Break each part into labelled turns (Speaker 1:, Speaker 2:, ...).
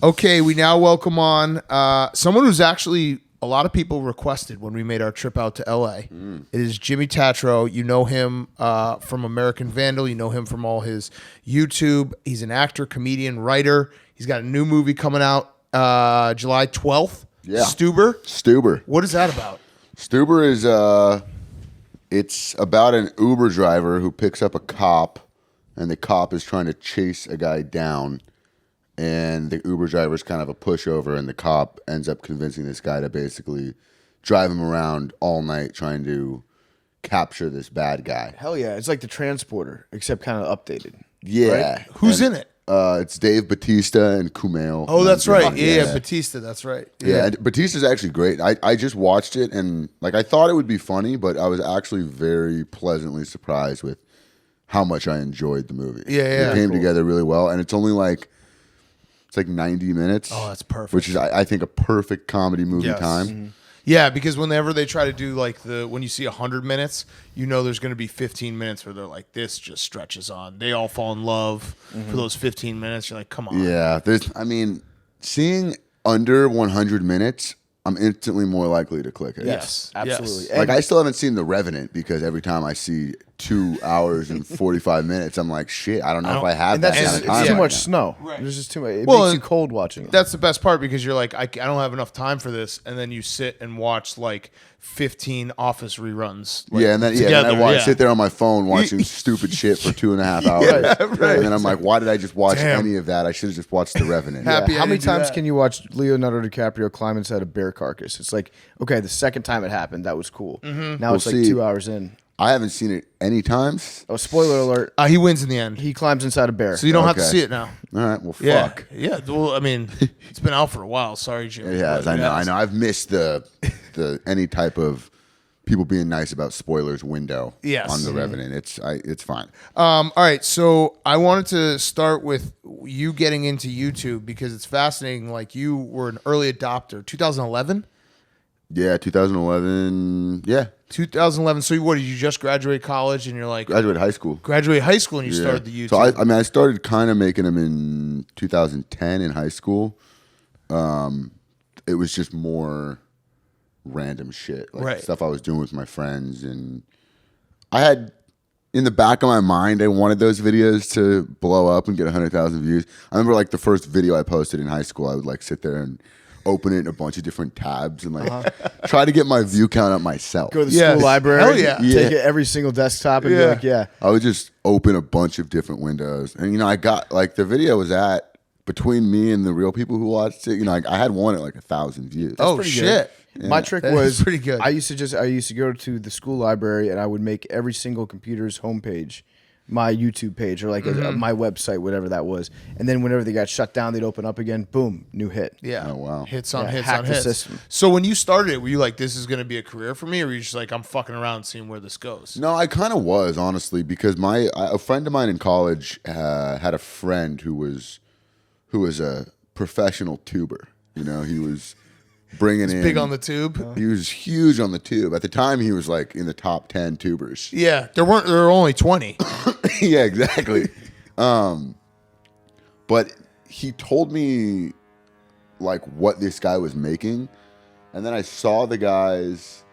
Speaker 1: Okay, we now welcome on someone who's actually a lot of people requested when we made our trip out to LA. It is Jimmy Tatro. You know him from American Vandal. You know him from all his YouTube. He's an actor, comedian, writer. He's got a new movie coming out July 12th.
Speaker 2: Yeah.
Speaker 1: Stuber. What is that about?
Speaker 2: Stuber is it's about an Uber driver who picks up a cop, and the cop is trying to chase a guy down. And the Uber driver is kind of a pushover, and the cop ends up convincing this guy to basically drive him around all night trying to capture this bad guy.
Speaker 3: Hell yeah. It's like The Transporter, except kind of updated.
Speaker 2: Yeah.
Speaker 3: Right?
Speaker 1: Who's in it?
Speaker 2: It's Dave Bautista and Kumail.
Speaker 1: Oh, that's right. Yeah, Bautista. That's right.
Speaker 2: Yeah, and Bautista's actually great. I just watched it, and like I thought it would be funny, but I was actually very pleasantly surprised with how much I enjoyed the movie.
Speaker 1: Yeah.
Speaker 2: It came together really well, and it's only like 90 minutes.
Speaker 1: Oh, that's perfect.
Speaker 2: Which is, I think, a perfect comedy movie time.
Speaker 1: Mm-hmm. Yeah, because whenever they try to do like when you see 100 minutes, you know there's going to be 15 minutes where they're like, this just stretches on. They all fall in love for those 15 minutes. You're like, come on.
Speaker 2: Yeah, seeing under 100 minutes, I'm instantly more likely to click it.
Speaker 3: Yes, absolutely.
Speaker 1: Yes.
Speaker 2: Like, I still haven't seen The Revenant because every time I see 2 hours and 45 minutes, I'm like, shit, I don't know if I have
Speaker 3: And
Speaker 2: that
Speaker 3: that's
Speaker 2: kind
Speaker 3: just,
Speaker 2: of time.
Speaker 3: it's too
Speaker 2: right
Speaker 3: much
Speaker 2: now.
Speaker 3: snow.
Speaker 1: Right.
Speaker 3: There's just too much. It
Speaker 1: Well,
Speaker 3: makes you cold watching it.
Speaker 1: That's the best part because you're like, I don't have enough time for this. And then you sit and watch like 15 Office reruns. Like,
Speaker 2: And then I sit there on my phone watching stupid shit for 2.5 hours.
Speaker 1: Right.
Speaker 2: And then I'm like, why did I just watch
Speaker 1: Damn.
Speaker 2: any of that? I should have just watched The Revenant.
Speaker 1: Happy
Speaker 3: How
Speaker 1: I
Speaker 3: many
Speaker 1: didn't do
Speaker 3: times
Speaker 1: that.
Speaker 3: can you watch Leonardo DiCaprio climb inside a bear carcass? It's like, okay, the second time it happened, that was cool. Now it's like
Speaker 2: see,
Speaker 3: 2 hours in.
Speaker 2: I haven't seen it any times.
Speaker 3: Oh, spoiler alert.
Speaker 1: He wins in the end.
Speaker 3: He climbs inside a bear.
Speaker 1: So you don't have to
Speaker 2: Okay.
Speaker 1: see it now.
Speaker 2: All right, well,
Speaker 1: Yeah.
Speaker 2: fuck.
Speaker 1: Yeah. Well, I mean, it's been out for a while. Sorry, Jimmy.
Speaker 2: Yeah,
Speaker 1: But
Speaker 2: I know. I've missed the any type of people being nice about spoilers window
Speaker 1: Yes.
Speaker 2: on The Revenant. It's fine.
Speaker 1: All right, so I wanted to start with you getting into YouTube because it's fascinating. Like you were an early adopter, 2011.
Speaker 2: Yeah, 2011. Yeah,
Speaker 1: 2011. So what did you just graduate college and you're like
Speaker 2: graduated high school.
Speaker 1: graduate high school and you
Speaker 2: Yeah.
Speaker 1: started the YouTube?
Speaker 2: So I started kind of making them in 2010 in high school. It was just more random shit, like
Speaker 1: Right.
Speaker 2: stuff I was doing with my friends, and I had in the back of my mind I wanted those videos to blow up and get 100,000 views. I remember like the first video I posted in high school, I would like sit there and open it in a bunch of different tabs and like try to get my view count up myself.
Speaker 3: Go to the
Speaker 1: Yes.
Speaker 3: school library.
Speaker 1: Hell yeah.
Speaker 3: Take it every single desktop and be like, yeah.
Speaker 2: I would just open a bunch of different windows, and I got like the video was at between me and the real people who watched it. I had one at like 1,000 views.
Speaker 1: oh
Speaker 3: pretty
Speaker 1: shit!
Speaker 3: My trick
Speaker 1: That
Speaker 3: was
Speaker 1: is pretty good.
Speaker 3: I used to go to the school library and I would make every single computer's homepage my YouTube page or like my website, whatever that was. And then whenever they got shut down, they'd open up again. Boom, new hit.
Speaker 1: Yeah.
Speaker 2: Oh, wow.
Speaker 1: Hits on
Speaker 3: Yeah,
Speaker 1: hits
Speaker 3: hack
Speaker 1: on
Speaker 3: the
Speaker 1: hits.
Speaker 3: system.
Speaker 1: So when you started it, were you like, this is going to be a career for me, or were you just like, I'm fucking around seeing where this goes?
Speaker 2: No, I kind of was, honestly, because a friend of mine in college had a friend who was a professional tuber. He was bringing in
Speaker 1: Big on the tube.
Speaker 2: He was huge on the tube. At the time, he was like in the top 10 tubers.
Speaker 1: Yeah, there were only 20.
Speaker 2: Yeah, exactly. But he told me like what this guy was making, and then I saw the guys.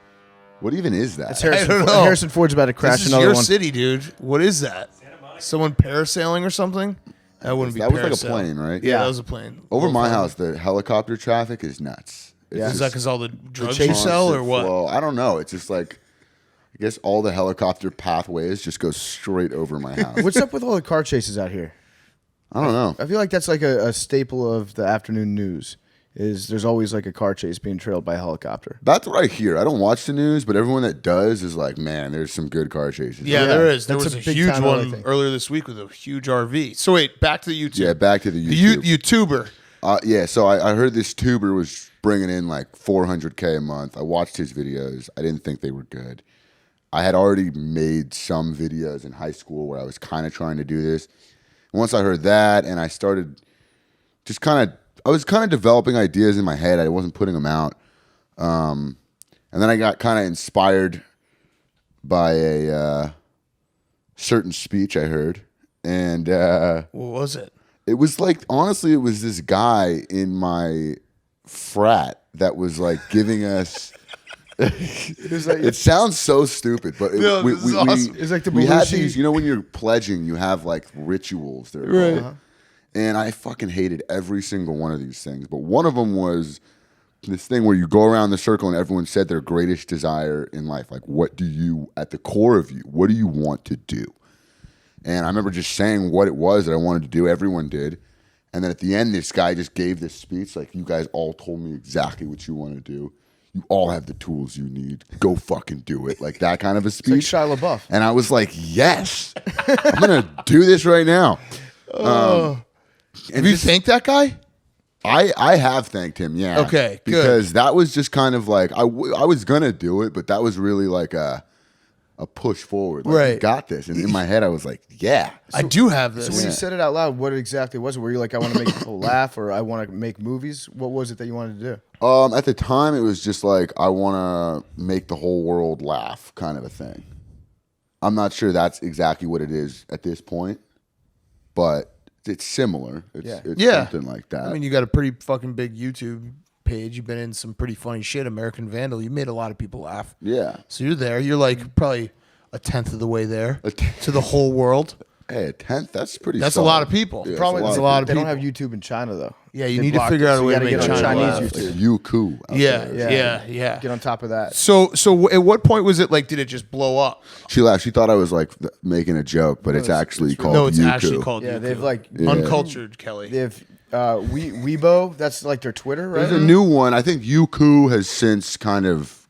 Speaker 2: What even is that?
Speaker 3: It's
Speaker 1: I don't know.
Speaker 3: Harrison Ford's about to crash
Speaker 1: This is
Speaker 3: another
Speaker 1: your
Speaker 3: one.
Speaker 1: city, dude. What is that? Someone parasailing or something? That wouldn't be
Speaker 2: That was like a
Speaker 1: parasailing.
Speaker 2: plane, right?
Speaker 1: Yeah,
Speaker 3: Yeah.
Speaker 1: that was a plane.
Speaker 2: Over
Speaker 1: Little
Speaker 2: my
Speaker 1: plane.
Speaker 2: house, the helicopter traffic is nuts. It's
Speaker 3: Yeah.
Speaker 1: Is
Speaker 2: just
Speaker 1: that because all the drugs
Speaker 3: chase
Speaker 1: you sell or
Speaker 2: constant
Speaker 1: what?
Speaker 2: flow. I don't know. It's just like, I guess all the helicopter pathways just go straight over my house.
Speaker 3: What's up with all the car chases out here?
Speaker 2: I don't know.
Speaker 3: I feel like that's like a staple of the afternoon news. There's always like a car chase being trailed by a helicopter.
Speaker 2: That's what I hear. I don't watch the news, but everyone that does is like, man, there's some good car chases.
Speaker 1: Yeah,
Speaker 3: Yeah,
Speaker 1: there is. There
Speaker 3: that's
Speaker 1: was
Speaker 3: a
Speaker 1: a
Speaker 3: big
Speaker 1: huge
Speaker 3: time LA
Speaker 1: one
Speaker 3: thing.
Speaker 1: earlier this week with a huge RV. So wait, back to the YouTube.
Speaker 2: Yeah, back to the
Speaker 1: The
Speaker 2: YouTube.
Speaker 1: YouTuber.
Speaker 2: Yeah, so I heard this tuber was bringing in like 400K a month. I watched his videos. I didn't think they were good. I had already made some videos in high school where I was kind of trying to do this. And once I heard that, and I started just I was kind of developing ideas in my head. I wasn't putting them out. And then I got kind of inspired by a certain speech I heard. And
Speaker 1: What was it?
Speaker 2: It was like, honestly, it was this guy in my frat that was like giving us. It sounds so stupid, but
Speaker 1: This is awesome.
Speaker 3: It's like the
Speaker 2: we had
Speaker 3: Belushi-
Speaker 2: these. You know, when you're pledging, you have like rituals. That are
Speaker 1: Right.
Speaker 2: called. And I fucking hated every single one of these things. But one of them was this thing where you go around the circle and everyone said their greatest desire in life. Like, what do you, at the core of you, what do you want to do? And I remember just saying what it was that I wanted to do. Everyone did. And then at the end, this guy just gave this speech. Like, you guys all told me exactly what you want to do. You all have the tools you need. Go fucking do it. Like that kind of a speech.
Speaker 3: It's like Shia LaBeouf.
Speaker 2: And I was like, yes, I'm going to do this right now.
Speaker 1: Have you thanked that guy?
Speaker 2: I have thanked him, yeah.
Speaker 1: Okay, good.
Speaker 2: Because that was just kind of like, I was going to do it, but that was really like a push forward. Like,
Speaker 1: Right.
Speaker 2: you got this. And in my head, I was like, yeah.
Speaker 1: I do have this.
Speaker 3: So when you said it out loud, what exactly was it? Were you like, I want to make people laugh, or I want to make movies? What was it that you wanted to do?
Speaker 2: At the time, it was just like, I want to make the whole world laugh kind of a thing. I'm not sure that's exactly what it is at this point, but it's similar. It's something like that.
Speaker 1: I mean, you got a pretty fucking big YouTube page. You've been in some pretty funny shit. American Vandal. You made a lot of people laugh.
Speaker 2: yeah.
Speaker 1: So you're there. You're like probably a tenth of the way there
Speaker 2: A tenth.
Speaker 1: to the whole world.
Speaker 2: Hey, a tenth, that's pretty
Speaker 1: That's a
Speaker 2: solid.
Speaker 1: lot of people.
Speaker 2: Yeah,
Speaker 1: Probably
Speaker 2: it's
Speaker 1: that's a lot of
Speaker 3: They
Speaker 1: people.
Speaker 3: don't have YouTube in China though.
Speaker 1: Yeah, you
Speaker 3: They
Speaker 1: need to
Speaker 3: blocked
Speaker 1: figure
Speaker 3: it,
Speaker 1: out a
Speaker 3: so
Speaker 1: way
Speaker 3: you
Speaker 1: to
Speaker 3: gotta
Speaker 1: make
Speaker 3: get on
Speaker 1: China
Speaker 3: Chinese
Speaker 1: laugh.
Speaker 3: YouTube.
Speaker 2: Like Youku. out
Speaker 1: Yeah,
Speaker 2: there.
Speaker 1: yeah.
Speaker 3: Get on top of that.
Speaker 1: So at what point was it like? Did it just blow up?
Speaker 2: She laughed. She thought I was like making a joke, but it's actually called
Speaker 1: No, it's
Speaker 2: Youku.
Speaker 1: actually called.
Speaker 3: Yeah,
Speaker 1: Yuku.
Speaker 3: they've like
Speaker 1: uncultured Kelly.
Speaker 3: they have Weibo. That's like their Twitter, right?
Speaker 2: There's a new one. I think Youku has since kind of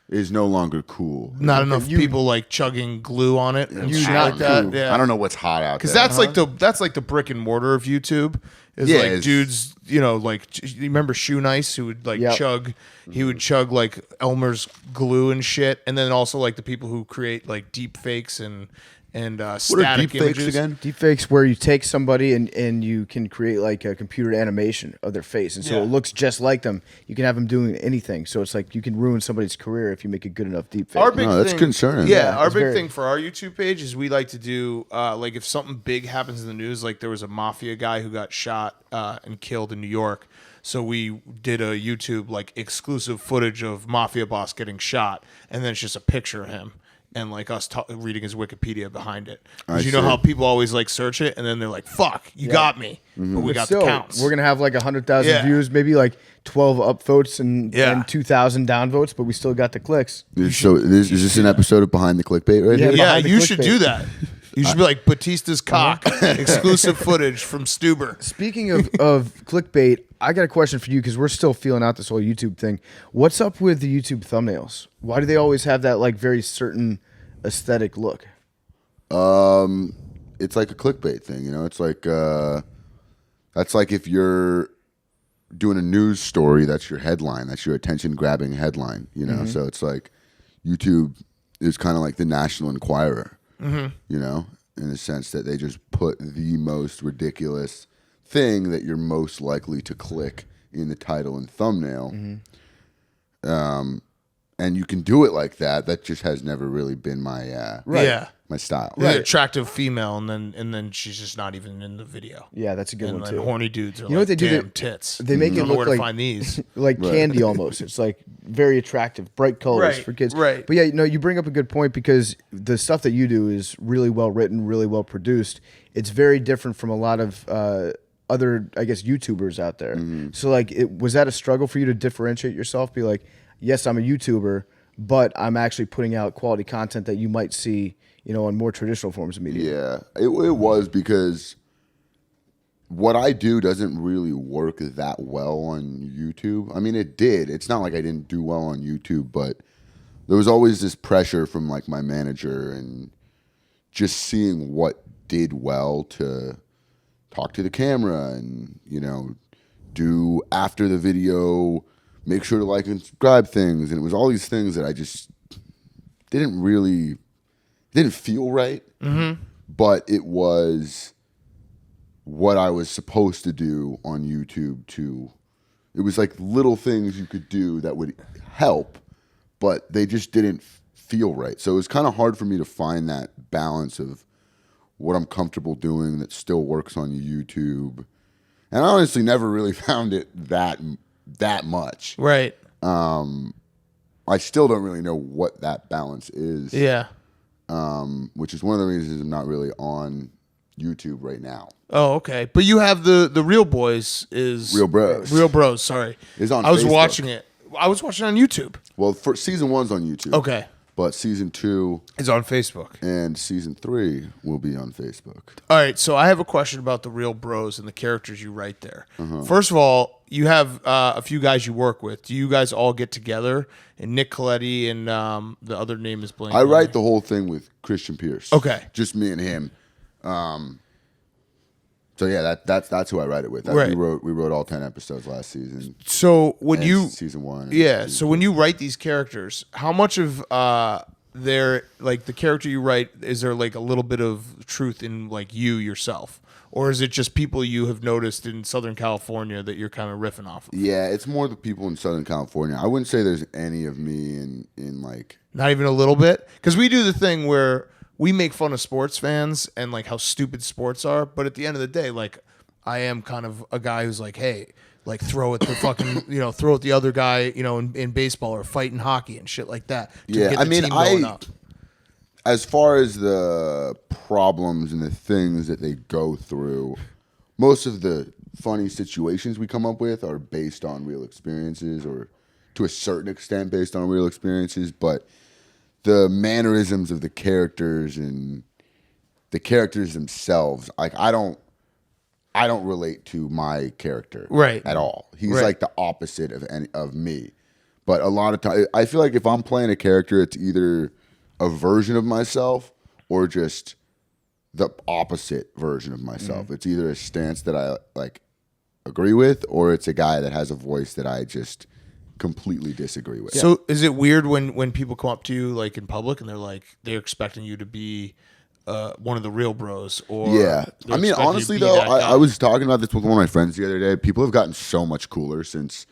Speaker 2: is no longer cool.
Speaker 1: Not enough people like chugging glue on it and
Speaker 3: You
Speaker 1: shit
Speaker 3: not
Speaker 1: like that.
Speaker 2: Cool.
Speaker 1: Yeah,
Speaker 2: I don't know what's hot out there.
Speaker 1: because that's like the brick and mortar of YouTube. Is
Speaker 2: Yeah,
Speaker 1: like
Speaker 2: it's-
Speaker 1: dudes, like you remember Shoe Nice who would like
Speaker 3: Yep.
Speaker 1: chug, he would chug like Elmer's glue and shit, and then also like the people who create like deep fakes and
Speaker 2: What are
Speaker 1: static
Speaker 2: deep
Speaker 1: images
Speaker 2: fakes again?
Speaker 3: Deepfakes where you take somebody and you can create like a computer animation of their face, and so
Speaker 1: Yeah.
Speaker 3: it looks just like them. You can have them doing anything, so it's like you can ruin somebody's career if you make a good enough deepfake.
Speaker 1: Our big
Speaker 2: No, that's
Speaker 1: thing,
Speaker 2: concerning.
Speaker 1: Yeah,
Speaker 3: Yeah,
Speaker 1: our
Speaker 3: it's
Speaker 1: big
Speaker 3: very-
Speaker 1: thing for our YouTube page is we like to do like if something big happens in the news, like there was a mafia guy who got shot and killed in New York. So we did a YouTube like exclusive footage of mafia boss getting shot, and then it's just a picture of him and like us reading his Wikipedia behind it. Because you know
Speaker 2: see.
Speaker 1: how people always like search it and then they're like, "Fuck, you got me," but we
Speaker 3: But
Speaker 1: got
Speaker 3: still,
Speaker 1: the counts.
Speaker 3: we're gonna have like 100,000
Speaker 1: Yeah.
Speaker 3: views, maybe like 12 upvotes and,
Speaker 1: Yeah.
Speaker 3: and 2,000 downvotes, but we still got the clicks.
Speaker 2: So is this an episode of Behind the Clickbait right
Speaker 3: Yeah,
Speaker 2: here?
Speaker 1: yeah,
Speaker 3: behind the
Speaker 1: you should
Speaker 3: clickbait.
Speaker 1: do that. You should be like Batista's cock, exclusive footage from Stuber.
Speaker 3: Speaking of clickbait, I got a question for you because we're still feeling out this whole YouTube thing. What's up with the YouTube thumbnails? Why do they always have that like very certain aesthetic look?
Speaker 2: It's like a clickbait thing, you know. It's like that's like if you're doing a news story, that's your headline, that's your attention grabbing headline, you know. So it's like YouTube is kind of like the National Enquirer, you know, in the sense that they just put the most ridiculous thing that you're most likely to click in the title and thumbnail. And you can do it like that. That just has never really been my
Speaker 1: Yeah.
Speaker 2: my style.
Speaker 1: An attractive female, and then she's just not even in the video.
Speaker 3: Yeah, that's a good
Speaker 1: And
Speaker 3: one
Speaker 1: then
Speaker 3: too.
Speaker 1: horny dudes are
Speaker 3: You know what they do?
Speaker 1: damn
Speaker 3: They-
Speaker 1: tits.
Speaker 3: they make
Speaker 1: I
Speaker 3: it
Speaker 1: don't know
Speaker 3: look
Speaker 1: where
Speaker 3: like-
Speaker 1: to find these.
Speaker 3: Like candy almost. It's like very attractive, bright colors
Speaker 1: Right,
Speaker 3: for kids.
Speaker 1: right.
Speaker 3: But yeah, you bring up a good point because the stuff that you do is really well written, really well produced. It's very different from a lot of other, I guess, YouTubers out there. So like, was that a struggle for you to differentiate yourself? Be like, yes, I'm a YouTuber, but I'm actually putting out quality content that you might see, on more traditional forms of media.
Speaker 2: Yeah, it was because what I do doesn't really work that well on YouTube. I mean, it did. It's not like I didn't do well on YouTube, but there was always this pressure from like my manager and just seeing what did well to talk to the camera and, do after the video, make sure to like and subscribe things. And it was all these things that I just didn't feel right, but it was what I was supposed to do on YouTube too. It was like little things you could do that would help, but they just didn't feel right. So it was kind of hard for me to find that balance of what I'm comfortable doing that still works on YouTube. And I honestly never really found it that much.
Speaker 1: Right.
Speaker 2: I still don't really know what that balance is.
Speaker 1: Yeah.
Speaker 2: Which is one of the reasons I'm not really on YouTube right now.
Speaker 1: Oh, okay. But you have the Real Boys is
Speaker 2: Real Bros.
Speaker 1: Real Bros. Sorry,
Speaker 2: Is on
Speaker 1: I was
Speaker 2: Facebook.
Speaker 1: watching it. I was watching it on YouTube.
Speaker 2: Well, for season 1's on YouTube.
Speaker 1: Okay.
Speaker 2: But season 2
Speaker 1: It's on Facebook.
Speaker 2: and season 3 will be on Facebook.
Speaker 1: All right, so I have a question about the Real Bros and the characters you write there.
Speaker 2: Uh-huh.
Speaker 1: First of all, you have a few guys you work with. Do you guys all get together? And Nick Coletti and the other name is blank.
Speaker 2: I write the whole thing with Christian Pierce.
Speaker 1: Okay.
Speaker 2: Just me and him. So yeah, that's who I write it with.
Speaker 1: Right.
Speaker 2: We wrote all 10 episodes last season.
Speaker 1: So when
Speaker 2: And
Speaker 1: you
Speaker 2: season 1.
Speaker 1: yeah,
Speaker 2: season
Speaker 1: so when you write these characters, how much of their like the character you write is there like a little bit of truth in like you yourself, or is it just people you have noticed in Southern California that you're kind of riffing off of?
Speaker 2: Yeah, it's more the people in Southern California. I wouldn't say there's any of me in like.
Speaker 1: Not even a little bit, because we do the thing where we make fun of sports fans and like how stupid sports are, but at the end of the day, like I am kind of a guy who's like, hey, like throw at the fucking, throw at the other guy, in baseball or fight in hockey and shit like that. To
Speaker 2: Yeah,
Speaker 1: get
Speaker 2: I
Speaker 1: the
Speaker 2: mean,
Speaker 1: team going up.
Speaker 2: as far as the problems and the things that they go through, most of the funny situations we come up with are based on real experiences, or to a certain extent based on real experiences, but the mannerisms of the characters and the characters themselves, like I don't relate to my character
Speaker 1: Right.
Speaker 2: at all. He's
Speaker 1: Right.
Speaker 2: like the opposite of me. But a lot of times, I feel like if I'm playing a character, it's either a version of myself or just the opposite version of myself.
Speaker 1: Mm-hmm.
Speaker 2: It's either a stance that I like agree with, or it's a guy that has a voice that I just completely disagree with.
Speaker 1: So is it weird when people come up to you like in public and they're expecting you to be one of the Real Bros? Or
Speaker 2: Yeah.
Speaker 1: they're
Speaker 2: I mean,
Speaker 1: expecting you to
Speaker 2: honestly,
Speaker 1: be
Speaker 2: though,
Speaker 1: that guy?
Speaker 2: I was talking about this with one of my friends the other day. People have gotten so much cooler since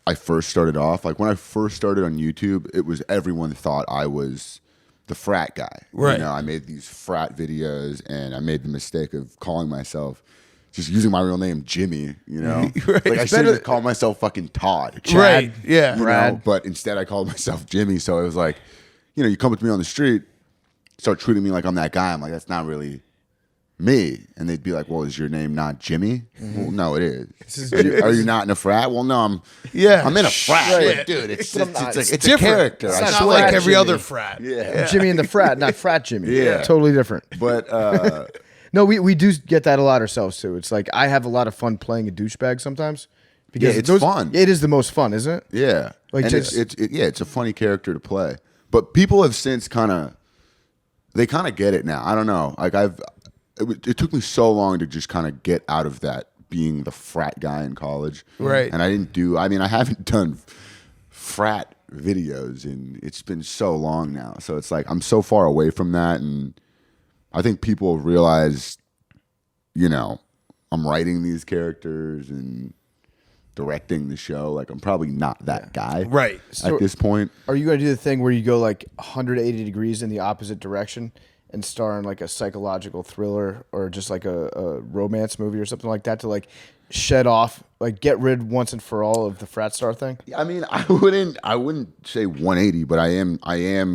Speaker 2: I first started off. Like, when I first started on YouTube, it was everyone thought I was the frat guy.
Speaker 1: Right.
Speaker 2: I made these frat videos, and I made the mistake of calling myself, just using my real name, Jimmy,
Speaker 1: Right.
Speaker 2: Like, I
Speaker 1: It's
Speaker 2: should
Speaker 1: better-
Speaker 2: have called myself fucking Todd.
Speaker 1: Right, yeah.
Speaker 2: Brad. But instead I called myself Jimmy. So it was like, you come up to me on the street, start treating me like I'm that guy. I'm like, that's not really me. And they'd be like, well, is your name not Jimmy? Well, no, it is. Are you not in a frat? Well, no, I'm in a frat.
Speaker 1: Shit.
Speaker 2: Like, dude, it's
Speaker 1: It's
Speaker 2: a
Speaker 1: different.
Speaker 2: character.
Speaker 1: It's
Speaker 2: I
Speaker 1: not
Speaker 2: swear.
Speaker 1: like
Speaker 3: frat
Speaker 1: every
Speaker 3: Jimmy.
Speaker 1: other frat.
Speaker 2: Yeah.
Speaker 3: Jimmy and the frat, not frat Jimmy.
Speaker 2: Yeah.
Speaker 3: Totally different.
Speaker 2: But
Speaker 3: No, we do get that a lot ourselves too. It's like I have a lot of fun playing a douchebag sometimes.
Speaker 2: Yeah, it's fun.
Speaker 3: It is the most fun, isn't it?
Speaker 2: yeah.
Speaker 3: Like,
Speaker 2: And
Speaker 3: just-
Speaker 2: it's a funny character to play. But people have since kind of get it now. I don't know. Like it took me so long to just kind of get out of that being the frat guy in college.
Speaker 1: Right.
Speaker 2: And I haven't done frat videos, and it's been so long now. So it's like I'm so far away from that, and I think people realize, I'm writing these characters and directing the show. Like, I'm probably not that guy.
Speaker 1: Right.
Speaker 2: At this point.
Speaker 3: Are you going to do the thing where you go like 180 degrees in the opposite direction and star in like a psychological thriller or just like a romance movie or something like that to like shed off, like get rid once and for all of the frat star thing?
Speaker 2: I mean, I wouldn't say 180, but I am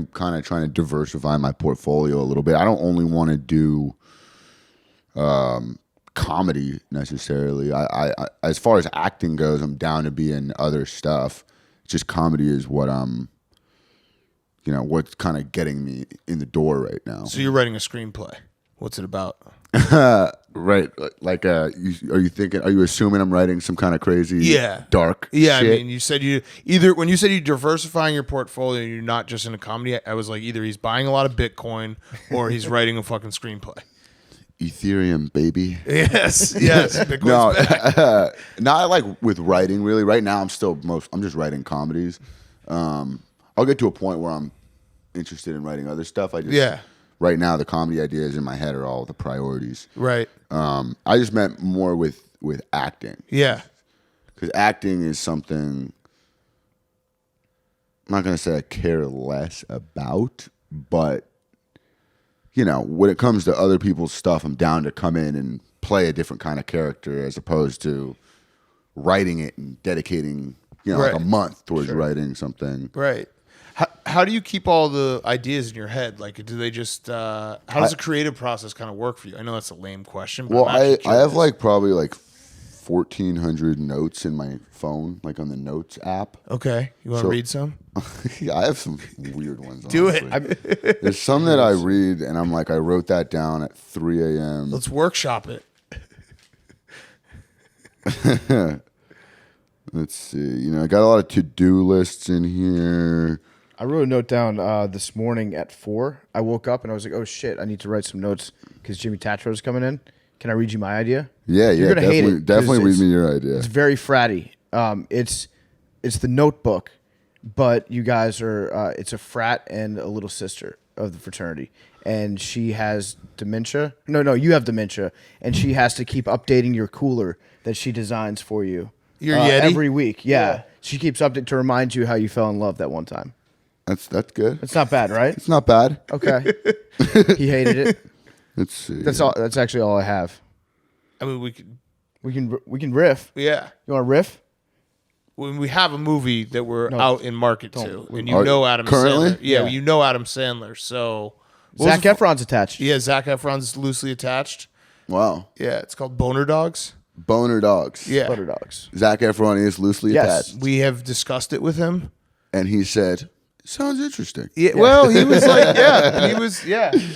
Speaker 2: kind of trying to diversify my portfolio a little bit. I don't only want to do comedy necessarily. I as far as acting goes, I'm down to be in other stuff. Just comedy is what what's kind of getting me in the door right now.
Speaker 1: So you're writing a screenplay. What's it about?
Speaker 2: Right. Like, are you assuming I'm writing some kind of crazy, dark
Speaker 1: Yeah,
Speaker 2: shit?
Speaker 1: I mean, you said when you said you're diversifying your portfolio, you're not just in a comedy. I was like, either he's buying a lot of Bitcoin or he's writing a fucking screenplay.
Speaker 2: Ethereum, baby.
Speaker 1: Yes. Bitcoin's
Speaker 2: No,
Speaker 1: back.
Speaker 2: not like with writing, really. Right now, I'm just writing comedies. I'll get to a point where I'm interested in writing other stuff. Right now, the comedy ideas in my head are all the priorities.
Speaker 1: Right.
Speaker 2: I just meant more with acting.
Speaker 1: Yeah.
Speaker 2: Because acting is something I'm not going to say I care less about, but you know, when it comes to other people's stuff, I'm down to come in and play a different kind of character as opposed to writing it and dedicating, you know, like a month towards writing something.
Speaker 1: Right. How do you keep all the ideas in your head? Like, do they just? How does the creative process kind of work for you? I know that's a lame question. But
Speaker 2: Well, I have like probably like 1,400 notes in my phone, like on the Notes app.
Speaker 1: Okay, you want to read some?
Speaker 2: Yeah, I have some weird ones.
Speaker 1: Do
Speaker 2: honestly. There's some that I read, and I'm like, I wrote that down at 3 a.m.
Speaker 1: Let's workshop it.
Speaker 2: Let's see. You know, I got a lot of to-do lists in here.
Speaker 3: I wrote a note down this morning at 4. I woke up and I was like, oh shit, I need to write some notes because Jimmy Tatro is coming in. Can I read you my idea?
Speaker 2: Yeah,
Speaker 3: You're gonna hate it.
Speaker 2: Definitely read me your idea.
Speaker 3: It's very fratty. It's the Notebook, but you guys are it's a frat and a little sister of the fraternity, and she has dementia. No, you have dementia, and she has to keep updating your cooler that she designs for you.
Speaker 1: Your Yeti?
Speaker 3: Every week. Yeah, she keeps updating to remind you how you fell in love that one time.
Speaker 2: That's good.
Speaker 3: It's not bad, right?
Speaker 2: It's not bad.
Speaker 3: Okay. He hated it.
Speaker 2: Let's see.
Speaker 3: That's all. That's actually all I have.
Speaker 1: I mean,
Speaker 3: We can riff.
Speaker 1: yeah.
Speaker 3: You want to riff?
Speaker 1: When we have a movie that we're out in market to, and you
Speaker 2: Are-
Speaker 1: know Adam
Speaker 2: currently?
Speaker 1: Sandler. Yeah,
Speaker 3: Yeah.
Speaker 1: you know Adam Sandler. So
Speaker 3: Zac Efron's attached.
Speaker 1: Yeah, Zac Efron's loosely attached.
Speaker 2: Wow.
Speaker 1: Yeah, it's called Boner Dogs.
Speaker 2: Boner Dogs.
Speaker 1: Yeah.
Speaker 3: Butter dogs.
Speaker 2: Zac Efron is loosely
Speaker 3: Yes.
Speaker 2: attached.
Speaker 1: We have discussed it with him.
Speaker 2: And he said, sounds interesting.
Speaker 1: Yeah, well, he was like,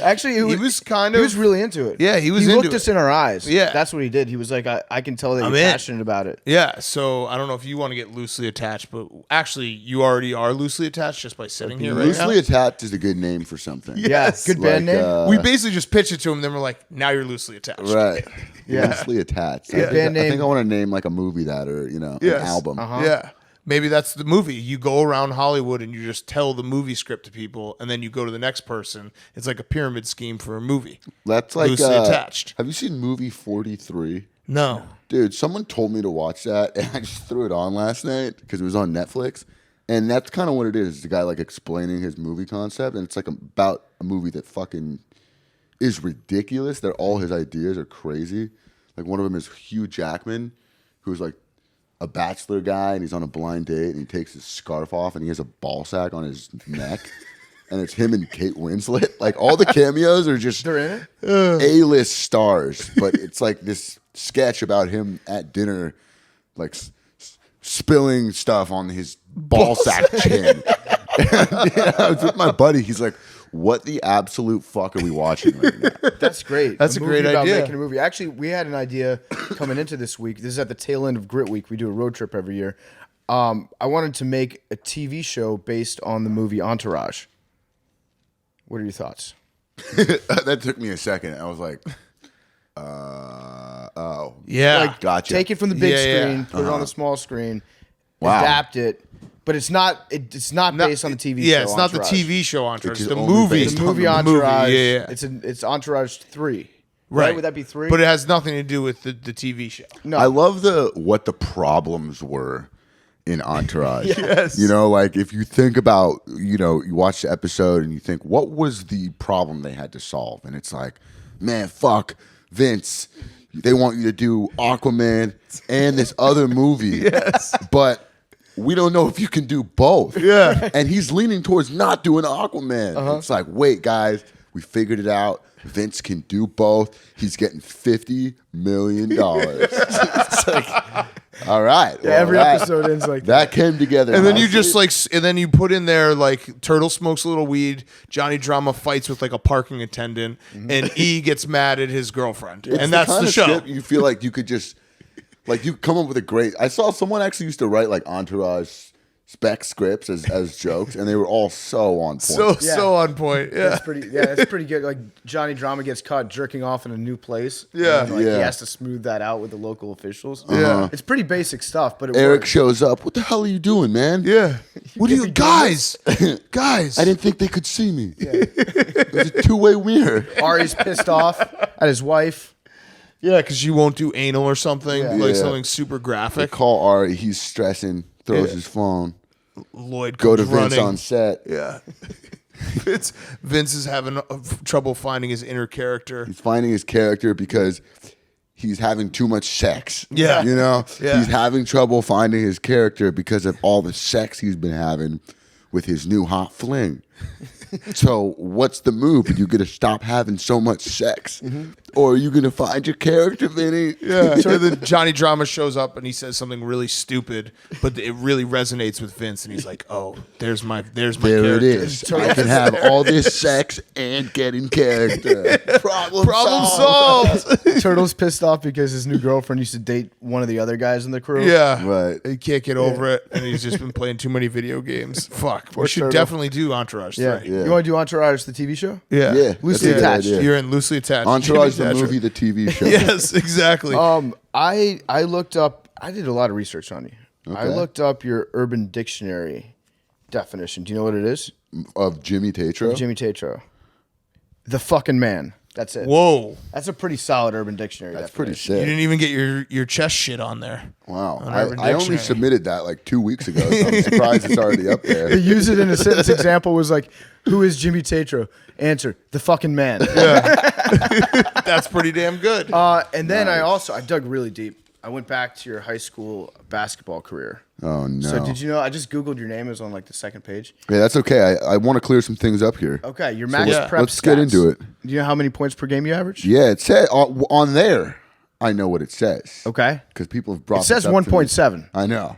Speaker 3: Actually,
Speaker 1: he was kind
Speaker 3: he
Speaker 1: of
Speaker 3: was really into it.
Speaker 1: Yeah, he was
Speaker 3: He
Speaker 1: into
Speaker 3: looked
Speaker 1: it.
Speaker 3: us in our eyes.
Speaker 1: Yeah.
Speaker 3: That's what he did. He was like, I can tell that
Speaker 1: I'm
Speaker 3: you're
Speaker 1: in.
Speaker 3: passionate about it.
Speaker 1: Yeah, so I don't know if you want to get loosely attached, but actually, you already are loosely attached just by sitting here right now.
Speaker 2: Loosely attached is a good name for something.
Speaker 1: Yes.
Speaker 3: Yeah, good band
Speaker 2: Like,
Speaker 3: name.
Speaker 1: We basically just pitched it to him, then we're like, now you're loosely attached.
Speaker 2: Right.
Speaker 3: Yeah.
Speaker 2: Loosely attached.
Speaker 3: Yeah.
Speaker 2: I
Speaker 3: Band
Speaker 2: think
Speaker 3: name-
Speaker 2: I want to name like a movie that or, you know,
Speaker 1: Yes.
Speaker 2: an album.
Speaker 1: Yeah. Maybe that's the movie. You go around Hollywood and you just tell the movie script to people, and then you go to the next person. It's like a pyramid scheme for a movie.
Speaker 2: That's like
Speaker 1: Loosely attached.
Speaker 2: Have you seen movie 43?
Speaker 1: No.
Speaker 2: Dude, someone told me to watch that, and I just threw it on last night because it was on Netflix. And that's kind of what it is. It's the guy like explaining his movie concept, and it's like about a movie that fucking is ridiculous. That all his ideas are crazy. Like one of them is Hugh Jackman, who's like a bachelor guy, and he's on a blind date, and he takes his scarf off, and he has a ball sack on his neck. And it's him and Kate Winslet. Like all the cameos are just
Speaker 3: They're in it?
Speaker 2: A-list stars, but it's like this sketch about him at dinner, like spilling stuff on his ball sack chin. And, I was with my buddy. He's like, "What the absolute fuck are we watching right now?"
Speaker 3: That's great.
Speaker 1: That's a
Speaker 3: movie
Speaker 1: great
Speaker 3: about
Speaker 1: idea.
Speaker 3: Making a movie. Actually, we had an idea coming into this week. This is at the tail end of Grit Week. We do a road trip every year. I wanted to make a TV show based on the movie Entourage. What are your thoughts?
Speaker 2: That took me a second. I was like, "Oh,
Speaker 1: Yeah.
Speaker 3: Like,
Speaker 2: gotcha."
Speaker 3: take it from the big
Speaker 1: Yeah, yeah.
Speaker 3: screen, put it on the small screen,
Speaker 2: Wow.
Speaker 3: adapt it. But it's not. It's not based on the TV show.
Speaker 1: Yeah, it's not the
Speaker 3: Entourage.
Speaker 1: TV show Entourage.
Speaker 2: It's
Speaker 1: The
Speaker 2: only
Speaker 1: movie.
Speaker 2: based
Speaker 3: The
Speaker 2: on
Speaker 3: movie
Speaker 2: the
Speaker 3: Entourage.
Speaker 1: Yeah.
Speaker 3: It's Entourage 3.
Speaker 1: Right.
Speaker 3: Would that be 3?
Speaker 1: But it has nothing to do with the TV show.
Speaker 3: no.
Speaker 2: I love what the problems were in Entourage.
Speaker 1: Yes.
Speaker 2: You know, like if you think about, you know, you watch the episode and you think, what was the problem they had to solve? And it's like, man, fuck Vince. They want you to do Aquaman and this other movie.
Speaker 1: Yes.
Speaker 2: But we don't know if you can do both.
Speaker 1: Yeah.
Speaker 2: And he's leaning towards not doing Aquaman. It's like, wait, guys, we figured it out. Vince can do both. He's getting $50 million. It's like, all right.
Speaker 3: Yeah, every episode ends like
Speaker 2: that came together.
Speaker 1: And then you
Speaker 2: nicely.
Speaker 1: just like, and then you put in there like Turtle smokes a little weed, Johnny Drama fights with like a parking attendant, and E gets mad at his girlfriend,
Speaker 2: It's
Speaker 1: and that's
Speaker 2: kind
Speaker 1: the
Speaker 2: of
Speaker 1: show.
Speaker 2: script you feel like you could just, like, you come up with a great. I saw someone actually used to write like Entourage spec scripts as jokes, and they were all so on point.
Speaker 1: So on point. Yeah.
Speaker 3: That's pretty. Yeah, it's pretty good. Like Johnny Drama gets caught jerking off in a new place.
Speaker 1: Yeah.
Speaker 3: and, like,
Speaker 2: Yeah.
Speaker 3: He has to smooth that out with the local officials.
Speaker 1: Yeah.
Speaker 3: It's pretty basic stuff, but it
Speaker 2: Eric
Speaker 3: works.
Speaker 2: shows up. What the hell are you doing, man?
Speaker 1: Yeah. What do you
Speaker 3: be doing
Speaker 1: guys? Guys.
Speaker 2: I didn't think they could see me. It was a two-way mirror.
Speaker 3: Ari's pissed off at his wife.
Speaker 1: Yeah, because you won't do anal or something, like
Speaker 2: Yeah.
Speaker 1: something super graphic.
Speaker 2: Call Ari. He's stressing. Throws his phone.
Speaker 1: Lloyd
Speaker 2: Go
Speaker 1: comes
Speaker 2: to Vince
Speaker 1: running.
Speaker 2: on set.
Speaker 1: Yeah. Vince is having trouble finding his inner character.
Speaker 2: He's finding his character because he's having too much sex.
Speaker 1: Yeah.
Speaker 2: You know?
Speaker 1: Yeah.
Speaker 2: He's having trouble finding his character because of all the sex he's been having with his new hot fling. So what's the move? Are you going to stop having so much sex? Or are you going to find your character, Vinny?
Speaker 1: Yeah. So then Johnny Drama shows up and he says something really stupid, but it really resonates with Vince, and he's like, "Oh, there's my
Speaker 2: There
Speaker 1: character."
Speaker 2: it is. I can have all this sex and get in character. Problem
Speaker 1: solved.
Speaker 3: Turtle's pissed off because his new girlfriend used to date one of the other guys in the crew.
Speaker 1: Yeah.
Speaker 2: Right.
Speaker 1: He can't get over it, and he's just been playing too many video games. Fuck. We should
Speaker 3: Turtle.
Speaker 1: definitely do Entourage 3.
Speaker 3: Yeah. You want to do Entourage, the TV show?
Speaker 1: Yeah.
Speaker 2: Yeah.
Speaker 3: Loosely
Speaker 2: that's a good
Speaker 3: attached.
Speaker 2: idea.
Speaker 1: You're in Loosely Attached.
Speaker 2: Entourage,
Speaker 1: Jimmy
Speaker 2: the
Speaker 1: Tatro.
Speaker 2: movie, the TV show.
Speaker 1: Yes, exactly.
Speaker 3: I looked up. I did a lot of research on you. I
Speaker 2: Okay.
Speaker 3: looked up your Urban Dictionary definition. Do you know what it is?
Speaker 2: Of Jimmy Tatro?
Speaker 3: Jimmy Tatro, the fucking man. That's it.
Speaker 1: Whoa.
Speaker 3: That's a pretty solid Urban Dictionary.
Speaker 2: That's pretty
Speaker 3: definition.
Speaker 1: You
Speaker 2: sick.
Speaker 1: didn't even get your chest shit on there.
Speaker 2: Wow.
Speaker 1: On Urban
Speaker 2: I only
Speaker 1: Dictionary.
Speaker 2: submitted that like 2 weeks ago, so I'm surprised it's already up
Speaker 3: To
Speaker 2: there.
Speaker 3: use it in a sentence example was like, "Who is Jimmy Tatro?" Answer: the fucking man.
Speaker 1: That's pretty damn good.
Speaker 3: And then I dug really deep. I went back to your high school basketball career.
Speaker 2: Oh, no.
Speaker 3: So did you know? I just googled your name. It was on like the second page.
Speaker 2: Yeah, that's okay. I want to clear some things up here.
Speaker 3: Okay, your max
Speaker 1: let's-
Speaker 3: prep.
Speaker 2: let's get
Speaker 3: stats.
Speaker 2: into it.
Speaker 3: Do you know how many points per game you average?
Speaker 2: Yeah, it said on there. I know what it says.
Speaker 3: Okay.
Speaker 2: Because people have brought
Speaker 3: It says
Speaker 2: this up to me.
Speaker 3: 1.7.
Speaker 2: I know.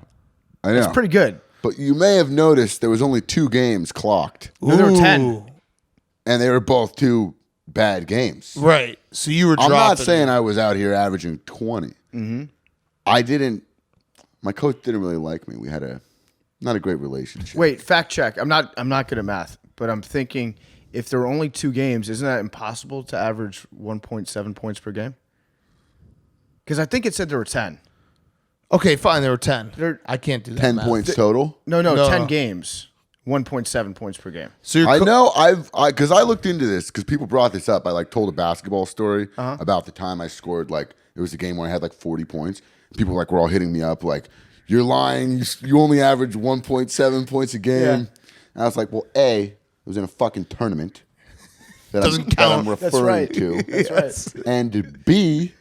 Speaker 2: I know.
Speaker 3: It's pretty good.
Speaker 2: But you may have noticed there was only 2 games clocked,
Speaker 3: No, there were 10.
Speaker 1: Ooh.
Speaker 2: and they were both 2 bad games.
Speaker 1: Right. So you were
Speaker 2: I'm
Speaker 1: dropping.
Speaker 2: not saying I was out here averaging 20. I didn't. My coach didn't really like me. We had not a great relationship.
Speaker 3: Wait, fact check. I'm not good at math, but I'm thinking if there were only 2 games, isn't that impossible to average 1.7 points per game? Because I think it said there were 10.
Speaker 1: Okay, fine. There were 10.
Speaker 3: There-
Speaker 1: I can't do that.
Speaker 2: 10
Speaker 1: math.
Speaker 2: points total.
Speaker 3: No,
Speaker 1: No.
Speaker 3: 10 games, 1.7 points per game.
Speaker 1: So you're
Speaker 2: I know because I looked into this because people brought this up. I like told a basketball story about the time I scored. Like it was a game where I had like 40 points. People were all hitting me up like, "You're lying. You only average 1.7 points a game."
Speaker 3: Yeah.
Speaker 2: And I was like, "Well, it was in a fucking tournament that
Speaker 1: Doesn't
Speaker 2: that I'm
Speaker 1: count.
Speaker 3: That's
Speaker 2: referring
Speaker 3: right.
Speaker 2: to."
Speaker 3: That's right.
Speaker 2: And B,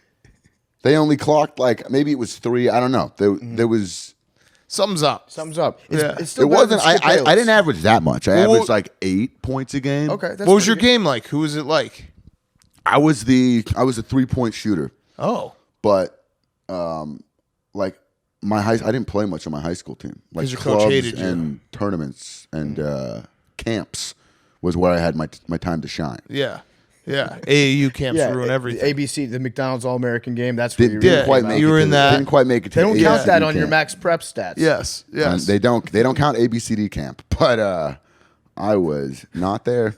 Speaker 2: they only clocked like maybe it was 3. I don't know. There was.
Speaker 1: Something's up.
Speaker 3: Thumbs up.
Speaker 1: Yeah.
Speaker 3: It's still
Speaker 2: It
Speaker 3: better
Speaker 2: wasn't.
Speaker 3: than Skip
Speaker 2: I
Speaker 3: Bayless.
Speaker 2: didn't average that much. I
Speaker 1: Well,
Speaker 2: averaged like 8 points a game.
Speaker 3: Okay. That's
Speaker 1: What was your
Speaker 3: pretty good.
Speaker 1: game like? Who was it like?
Speaker 2: I was a 3-point shooter,
Speaker 1: Oh.
Speaker 2: but like I didn't play much on my high school team. Like
Speaker 1: 'Cause your coach
Speaker 2: clubs
Speaker 1: hated you.
Speaker 2: and tournaments and camps was where I had my time to shine.
Speaker 1: Yeah. Yeah. AAU camps
Speaker 3: Yeah,
Speaker 1: ruin
Speaker 3: the
Speaker 1: everything.
Speaker 3: ABC, the McDonald's All-American game. That's where
Speaker 2: Didn't,
Speaker 3: you really
Speaker 2: didn't quite
Speaker 3: came
Speaker 2: make
Speaker 3: out.
Speaker 1: You were
Speaker 2: it
Speaker 1: in
Speaker 2: to,
Speaker 1: that.
Speaker 2: Didn't quite make it. To
Speaker 3: They don't count
Speaker 2: ABCD
Speaker 3: that on your
Speaker 2: camp.
Speaker 3: max prep stats.
Speaker 1: Yes. Yes.
Speaker 2: They don't count ABCD camp, but I was not there.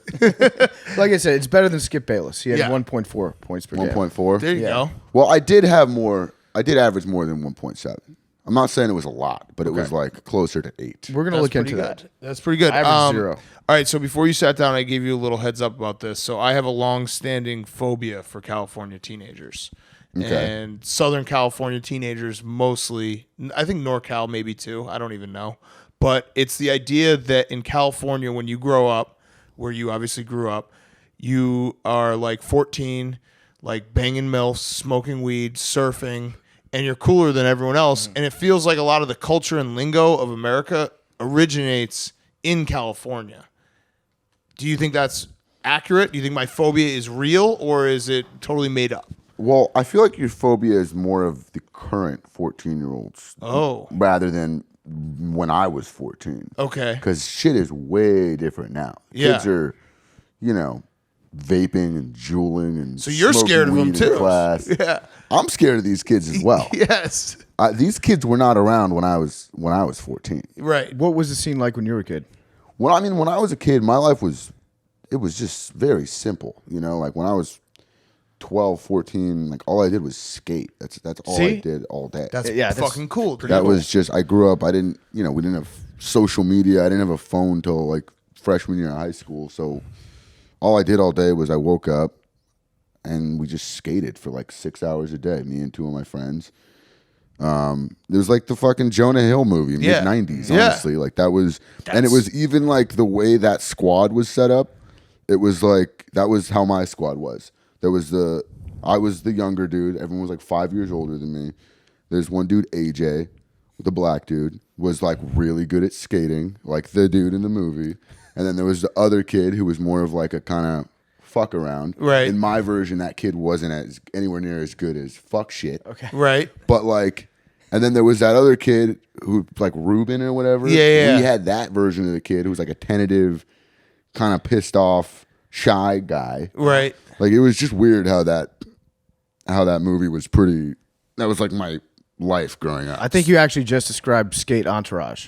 Speaker 3: Like I said, it's better than Skip Bayless. He had
Speaker 1: Yeah.
Speaker 3: 1.4 points per game.
Speaker 2: 1.4.
Speaker 1: there you go.
Speaker 2: Well, I did average more than 1.7. I'm not saying it was a lot, but it was like closer to 8.
Speaker 3: We're going to
Speaker 1: That's
Speaker 3: look
Speaker 1: pretty
Speaker 3: into
Speaker 1: good.
Speaker 3: that.
Speaker 1: That's pretty good.
Speaker 3: I averaged 0.
Speaker 1: All right, so before you sat down, I gave you a little heads up about this. So I have a long-standing phobia for California teenagers.
Speaker 2: Okay.
Speaker 1: And Southern California teenagers mostly, I think NorCal maybe too, I don't even know. But it's the idea that in California, when you grow up, where you obviously grew up, you are like 14, like banging milfs, smoking weed, surfing, and you're cooler than everyone else. And it feels like a lot of the culture and lingo of America originates in California. Do you think that's accurate? Do you think my phobia is real, or is it totally made up?
Speaker 2: Well, I feel like your phobia is more of the current 14-year-olds
Speaker 1: Oh,
Speaker 2: rather than when I was 14.
Speaker 1: okay.
Speaker 2: Because shit is way different now.
Speaker 1: Yeah.
Speaker 2: Kids are, vaping and juuling and
Speaker 1: So you're
Speaker 2: smoking
Speaker 1: scared of them
Speaker 2: weed in
Speaker 1: too.
Speaker 2: class.
Speaker 1: Yeah.
Speaker 2: I'm scared of these kids as well.
Speaker 1: Yes.
Speaker 2: These kids were not around when I was 14.
Speaker 1: Right.
Speaker 3: What was the scene like when you were a kid?
Speaker 2: When I was a kid, my life was just very simple. Like when I was 12, 14, like all I did was skate. That's all I
Speaker 3: See?
Speaker 2: did all day.
Speaker 1: That's
Speaker 3: Yeah, that's
Speaker 1: fucking cool.
Speaker 2: That was just, I grew up, I didn't, we didn't have social media. I didn't have a phone till like freshman year of high school. So all I did all day was I woke up and we just skated for like 6 hours a day, me and 2 of my friends. It was like the fucking Jonah Hill movie,
Speaker 1: Yeah.
Speaker 2: mid-90s,
Speaker 1: Yeah.
Speaker 2: honestly. Like that was, and it was even like the way that squad was set up. It was like, that was how my squad was. I was the younger dude. Everyone was like 5 years older than me. There's one dude, AJ, the black dude, was like really good at skating, like the dude in the movie. And then there was the other kid who was more of like a kind of fuck around.
Speaker 1: Right.
Speaker 2: In my version, that kid wasn't anywhere near as good as fuck shit.
Speaker 3: Okay.
Speaker 1: Right.
Speaker 2: But like, and then there was that other kid who like Ruben or whatever.
Speaker 1: Yeah.
Speaker 2: We had that version of the kid who was like a tentative, kind of pissed off, shy guy.
Speaker 1: Right.
Speaker 2: Like it was just weird how that movie was pretty. That was like my life growing up.
Speaker 3: I think you actually just described Skate Entourage.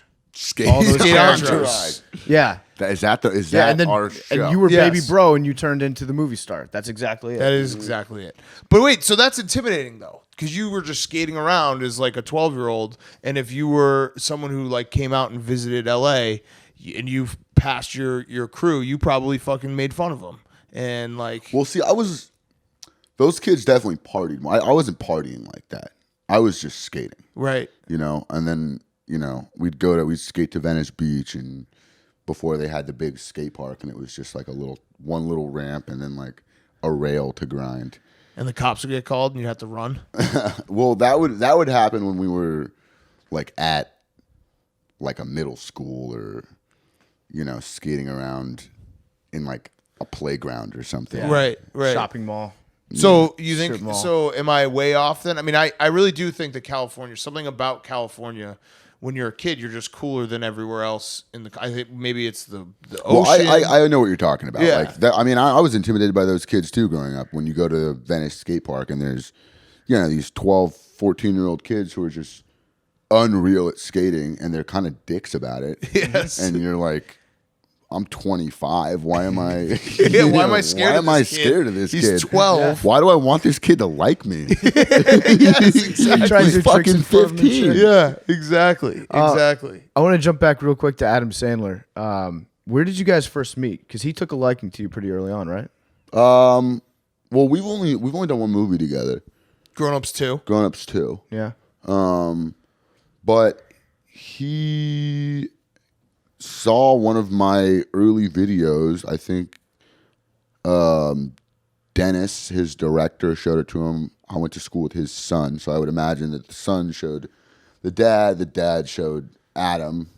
Speaker 2: All
Speaker 1: those characters.
Speaker 3: Yeah.
Speaker 2: Is that
Speaker 3: And then
Speaker 2: our show?
Speaker 3: and you were
Speaker 1: Yes.
Speaker 3: Baby Bro, and you turned into the movie star. That's exactly it.
Speaker 1: That is exactly it. But wait, so that's intimidating though, because you were just skating around as like a 12-year-old, and if you were someone who like came out and visited LA, and you passed your crew, you probably fucking made fun of them, and like,
Speaker 2: Well, see, those kids definitely partied. I wasn't partying like that. I was just skating,
Speaker 1: right,
Speaker 2: and then, we'd skate to Venice Beach, and before they had the big skate park, and it was just like one little ramp and then like a rail to grind.
Speaker 1: and the cops would get called, and you have to run.
Speaker 2: Well, that would happen when we were like at like a middle school or, skating around in like a playground or something.
Speaker 1: Right.
Speaker 3: Shopping mall.
Speaker 1: So you think
Speaker 3: Strip mall.
Speaker 1: so? Am I way off then? I mean, I really do think that California, something about California, when you're a kid, you're just cooler than everywhere else in the. I think maybe it's the
Speaker 2: Well,
Speaker 1: ocean.
Speaker 2: I know what you're talking about.
Speaker 1: Yeah.
Speaker 2: Like that, I mean, I was intimidated by those kids too growing up. When you go to the Venice skate park and there's, these 12, 14-year-old kids who are just unreal at skating and they're kind of dicks about it.
Speaker 1: Yes.
Speaker 2: And you're like, I'm 25. Why am I?
Speaker 1: Yeah, why am I scared?
Speaker 2: Why
Speaker 1: of
Speaker 2: am I
Speaker 1: this kid?
Speaker 2: scared of this
Speaker 1: He's
Speaker 2: kid?
Speaker 1: 12.
Speaker 2: Why do I want this kid to like me?
Speaker 1: Yes, exactly.
Speaker 3: Trying to
Speaker 2: He's
Speaker 3: do tricks
Speaker 2: fucking
Speaker 3: and fun and
Speaker 2: 15.
Speaker 3: shit.
Speaker 1: Yeah, exactly. Exactly.
Speaker 3: I want to jump back real quick to Adam Sandler. Where did you guys first meet? Because he took a liking to you pretty early on, right?
Speaker 2: Well, we've only done one movie together.
Speaker 1: Grown Ups too.
Speaker 2: Grown Ups 2.
Speaker 3: Yeah.
Speaker 2: But he saw one of my early videos. I think Dennis, his director, showed it to him. I went to school with his son, so I would imagine that the son showed the dad showed Adam,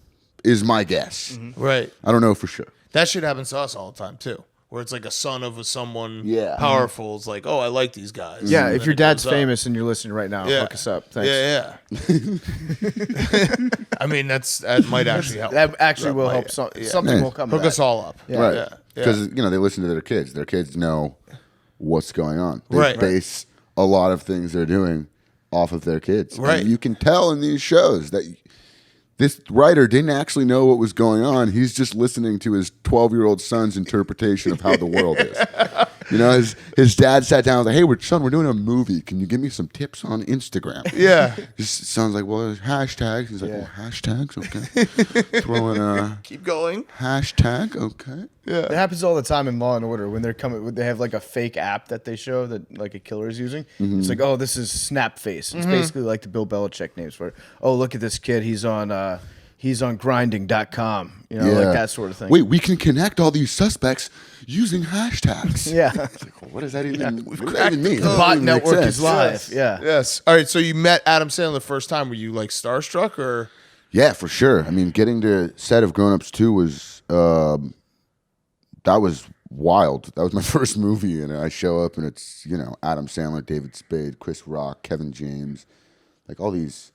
Speaker 2: is my guess.
Speaker 1: Right.
Speaker 2: I don't know for sure.
Speaker 1: That shit happens to us all the time too. Where it's like a son of someone
Speaker 2: Yeah.
Speaker 1: powerful. It's like, oh, I like these guys.
Speaker 3: Yeah,
Speaker 1: And
Speaker 3: if
Speaker 1: then
Speaker 3: your
Speaker 1: it
Speaker 3: dad's
Speaker 1: goes up.
Speaker 3: famous and you're listening right now,
Speaker 1: Yeah.
Speaker 3: hook us up. Thanks.
Speaker 1: Yeah. I mean, that might actually help.
Speaker 3: That actually will
Speaker 1: might-
Speaker 3: help.
Speaker 1: yeah.
Speaker 3: Something will come.
Speaker 1: Hook
Speaker 3: of
Speaker 1: us
Speaker 3: that.
Speaker 1: all up.
Speaker 2: Right.
Speaker 1: Yeah.
Speaker 2: Because, they listen to their kids. Their kids know what's going on. They
Speaker 1: Right.
Speaker 2: base a lot of things they're doing off of their kids.
Speaker 1: Right.
Speaker 2: And you can tell in these shows that this writer didn't actually know what was going on. He's just listening to his 12-year-old son's interpretation of how the world is. His dad sat down and was like, hey, we're doing a movie. Can you give me some tips on Instagram?
Speaker 1: Yeah.
Speaker 2: His son's like, well, there's hashtags. He's like, well, hashtags? Okay. Throw in a
Speaker 1: Keep going.
Speaker 2: hashtag. Okay.
Speaker 3: It happens all the time in Law and Order when they're coming. They have like a fake app that they show that like a killer is using. It's like, oh, this is Snapface. It's basically like the Bill Belichick names for it. Oh, look at this kid. He's on grinding.com. Like that sort of thing.
Speaker 2: Wait, we can connect all these suspects using hashtags.
Speaker 3: Yeah.
Speaker 2: It's like, well, what does that even, what does that even mean?
Speaker 3: The
Speaker 2: That
Speaker 3: bot
Speaker 2: doesn't make
Speaker 3: network
Speaker 2: sense.
Speaker 3: is live. Yeah.
Speaker 1: Yes. All right. So you met Adam Sandler the first time. Were you like starstruck or?
Speaker 2: Yeah, for sure. I mean, getting to set of Grown Ups 2 was that was wild. That was my first movie, and I show up and it's Adam Sandler, David Spade, Chris Rock, Kevin James, like all these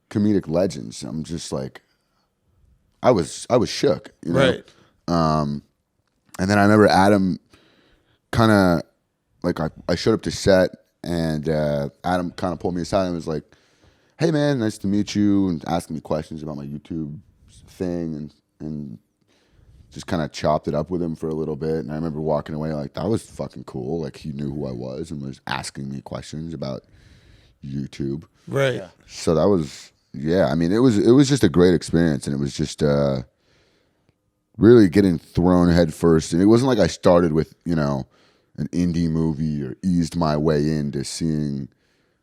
Speaker 2: comedic legends. I'm just like, I was shook,
Speaker 1: Right.
Speaker 2: And then I remember Adam kind of like I showed up to set, and Adam kind of pulled me aside and was like, hey man, nice to meet you, and asking me questions about my YouTube thing, and just kind of chopped it up with him for a little bit. And I remember walking away like, that was fucking cool. Like he knew who I was and was asking me questions about YouTube.
Speaker 1: Right.
Speaker 3: Yeah.
Speaker 2: So that was, I mean, it was just a great experience, and it was just really getting thrown head first. And it wasn't like I started with, an indie movie or eased my way into seeing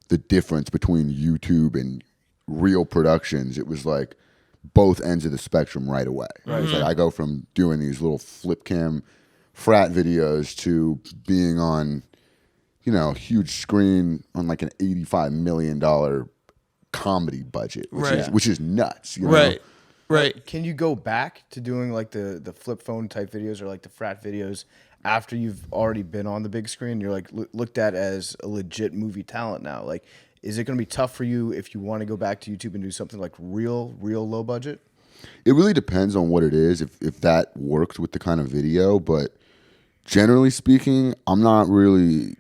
Speaker 2: the difference between YouTube and real productions, it was like both ends of the spectrum right away. Right. It's like I go from doing these little flip cam frat videos to being on, you know, huge screen on like an $85 million comedy budget, which is nuts. You know?
Speaker 1: Right.
Speaker 3: Can you go back to doing like the flip phone type videos or like the frat videos after you've already been on the big screen? You're like looked at as a legit movie talent now. Like, is it going to be tough for you if you want to go back to YouTube and do something like real low budget?
Speaker 2: It really depends on what it is, if that worked with the kind of video. But generally speaking, I'm not really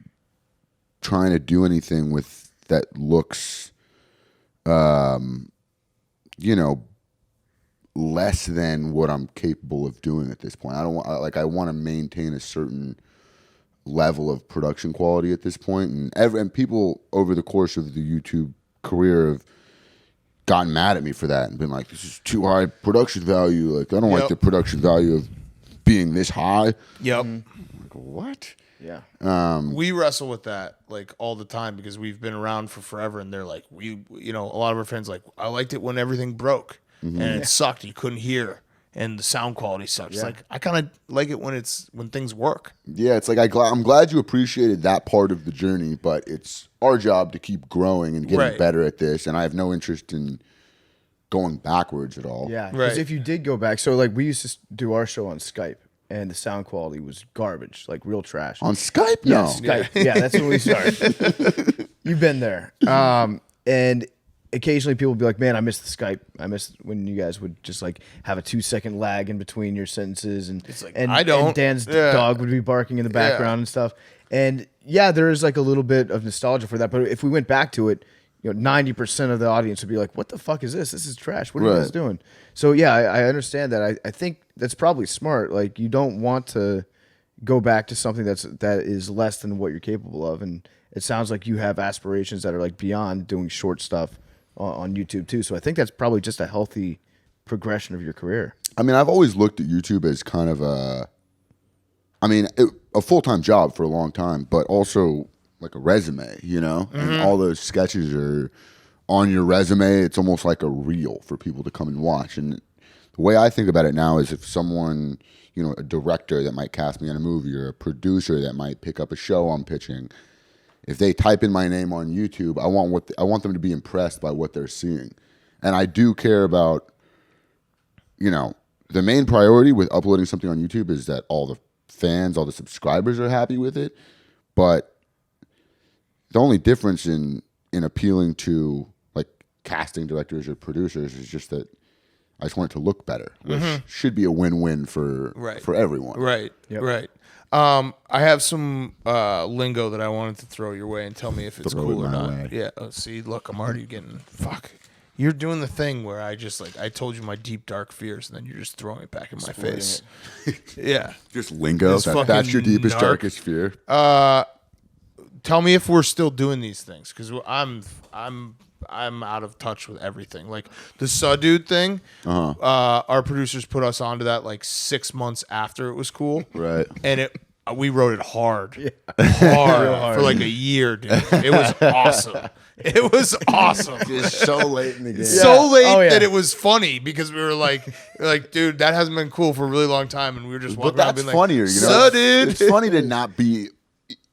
Speaker 2: trying to do anything with that looks, you know, less than what I'm capable of doing at this point. I want to maintain a certain level of production quality at this point. And people over the course of the YouTube career have gotten mad at me for that and been like, this is too high production value. Like, I don't like the production value of being this high.
Speaker 1: Yep.
Speaker 2: Like, what?
Speaker 3: Yeah.
Speaker 1: We wrestle with that like all the time because we've been around for forever, and they're like, you know, a lot of our fans like, I liked it when everything broke and it sucked. You couldn't hear and the sound quality sucks.
Speaker 3: Yeah.
Speaker 1: Like, I kind of like it when things work.
Speaker 2: Yeah, it's like I'm glad you appreciated that part of the journey, but it's our job to keep growing and getting better at this, and I have no interest in going backwards at all.
Speaker 3: Yeah, because if you did go back, so like we used to do our show on Skype, and the sound quality was garbage, like real trash.
Speaker 2: On Skype?
Speaker 3: Yeah,
Speaker 2: No.
Speaker 3: Skype. Yeah, that's when we started. You've been there. And occasionally people would be like, man, I miss the Skype. I miss when you guys would just like have a 2-second lag in between your sentences. And,
Speaker 1: it's like,
Speaker 3: and
Speaker 1: I don't.
Speaker 3: And Dan's dog would be barking in the background and stuff. And yeah, there is like a little bit of nostalgia for that. But if we went back to it, you know, 90% of the audience would be like, what the fuck is this? This is trash. What are you guys doing? So yeah, I understand that. I think that's probably smart. Like, you don't want to go back to something that is less than what you're capable of. And it sounds like you have aspirations that are like beyond doing short stuff on YouTube too. So I think that's probably just a healthy progression of your career.
Speaker 2: I mean, I've always looked at YouTube as kind of a full-time job for a long time, but also like a resume, you know? And all those sketches are on your resume. It's almost like a reel for people to come and watch. And the way I think about it now is if someone, you know, a director that might cast me in a movie or a producer that might pick up a show I'm pitching, if they type in my name on YouTube, I want them to be impressed by what they're seeing. And I do care about, you know, the main priority with uploading something on YouTube is that all the fans, all the subscribers are happy with it. But the only difference in appealing to like casting directors or producers is just that I just want it to look better, which should be a win-win for everyone.
Speaker 1: Right. Yep. Right. I have some lingo that I wanted to throw your way and tell me if it's cool or not. Way. Yeah. Oh, see, look, I'm already getting fuck. You're doing the thing where I just like I told you my deep dark fears, and then you're just throwing it back in my face. Yeah.
Speaker 2: Just lingo. That's your deepest, darkest fear.
Speaker 1: Tell me if we're still doing these things, because I'm out of touch with everything. Like the Saw Dude thing, our producers put us onto that like 6 months after it was cool,
Speaker 2: right?
Speaker 1: And we wrote it hard, hard for like a year, dude. It was awesome. It was awesome.
Speaker 2: It's so late in the game,
Speaker 1: so late that it was funny because we were like, dude, that hasn't been cool for a really long time, and we were just walking around being like,
Speaker 2: funnier, you know?
Speaker 1: So, dude,
Speaker 2: it's funny to not be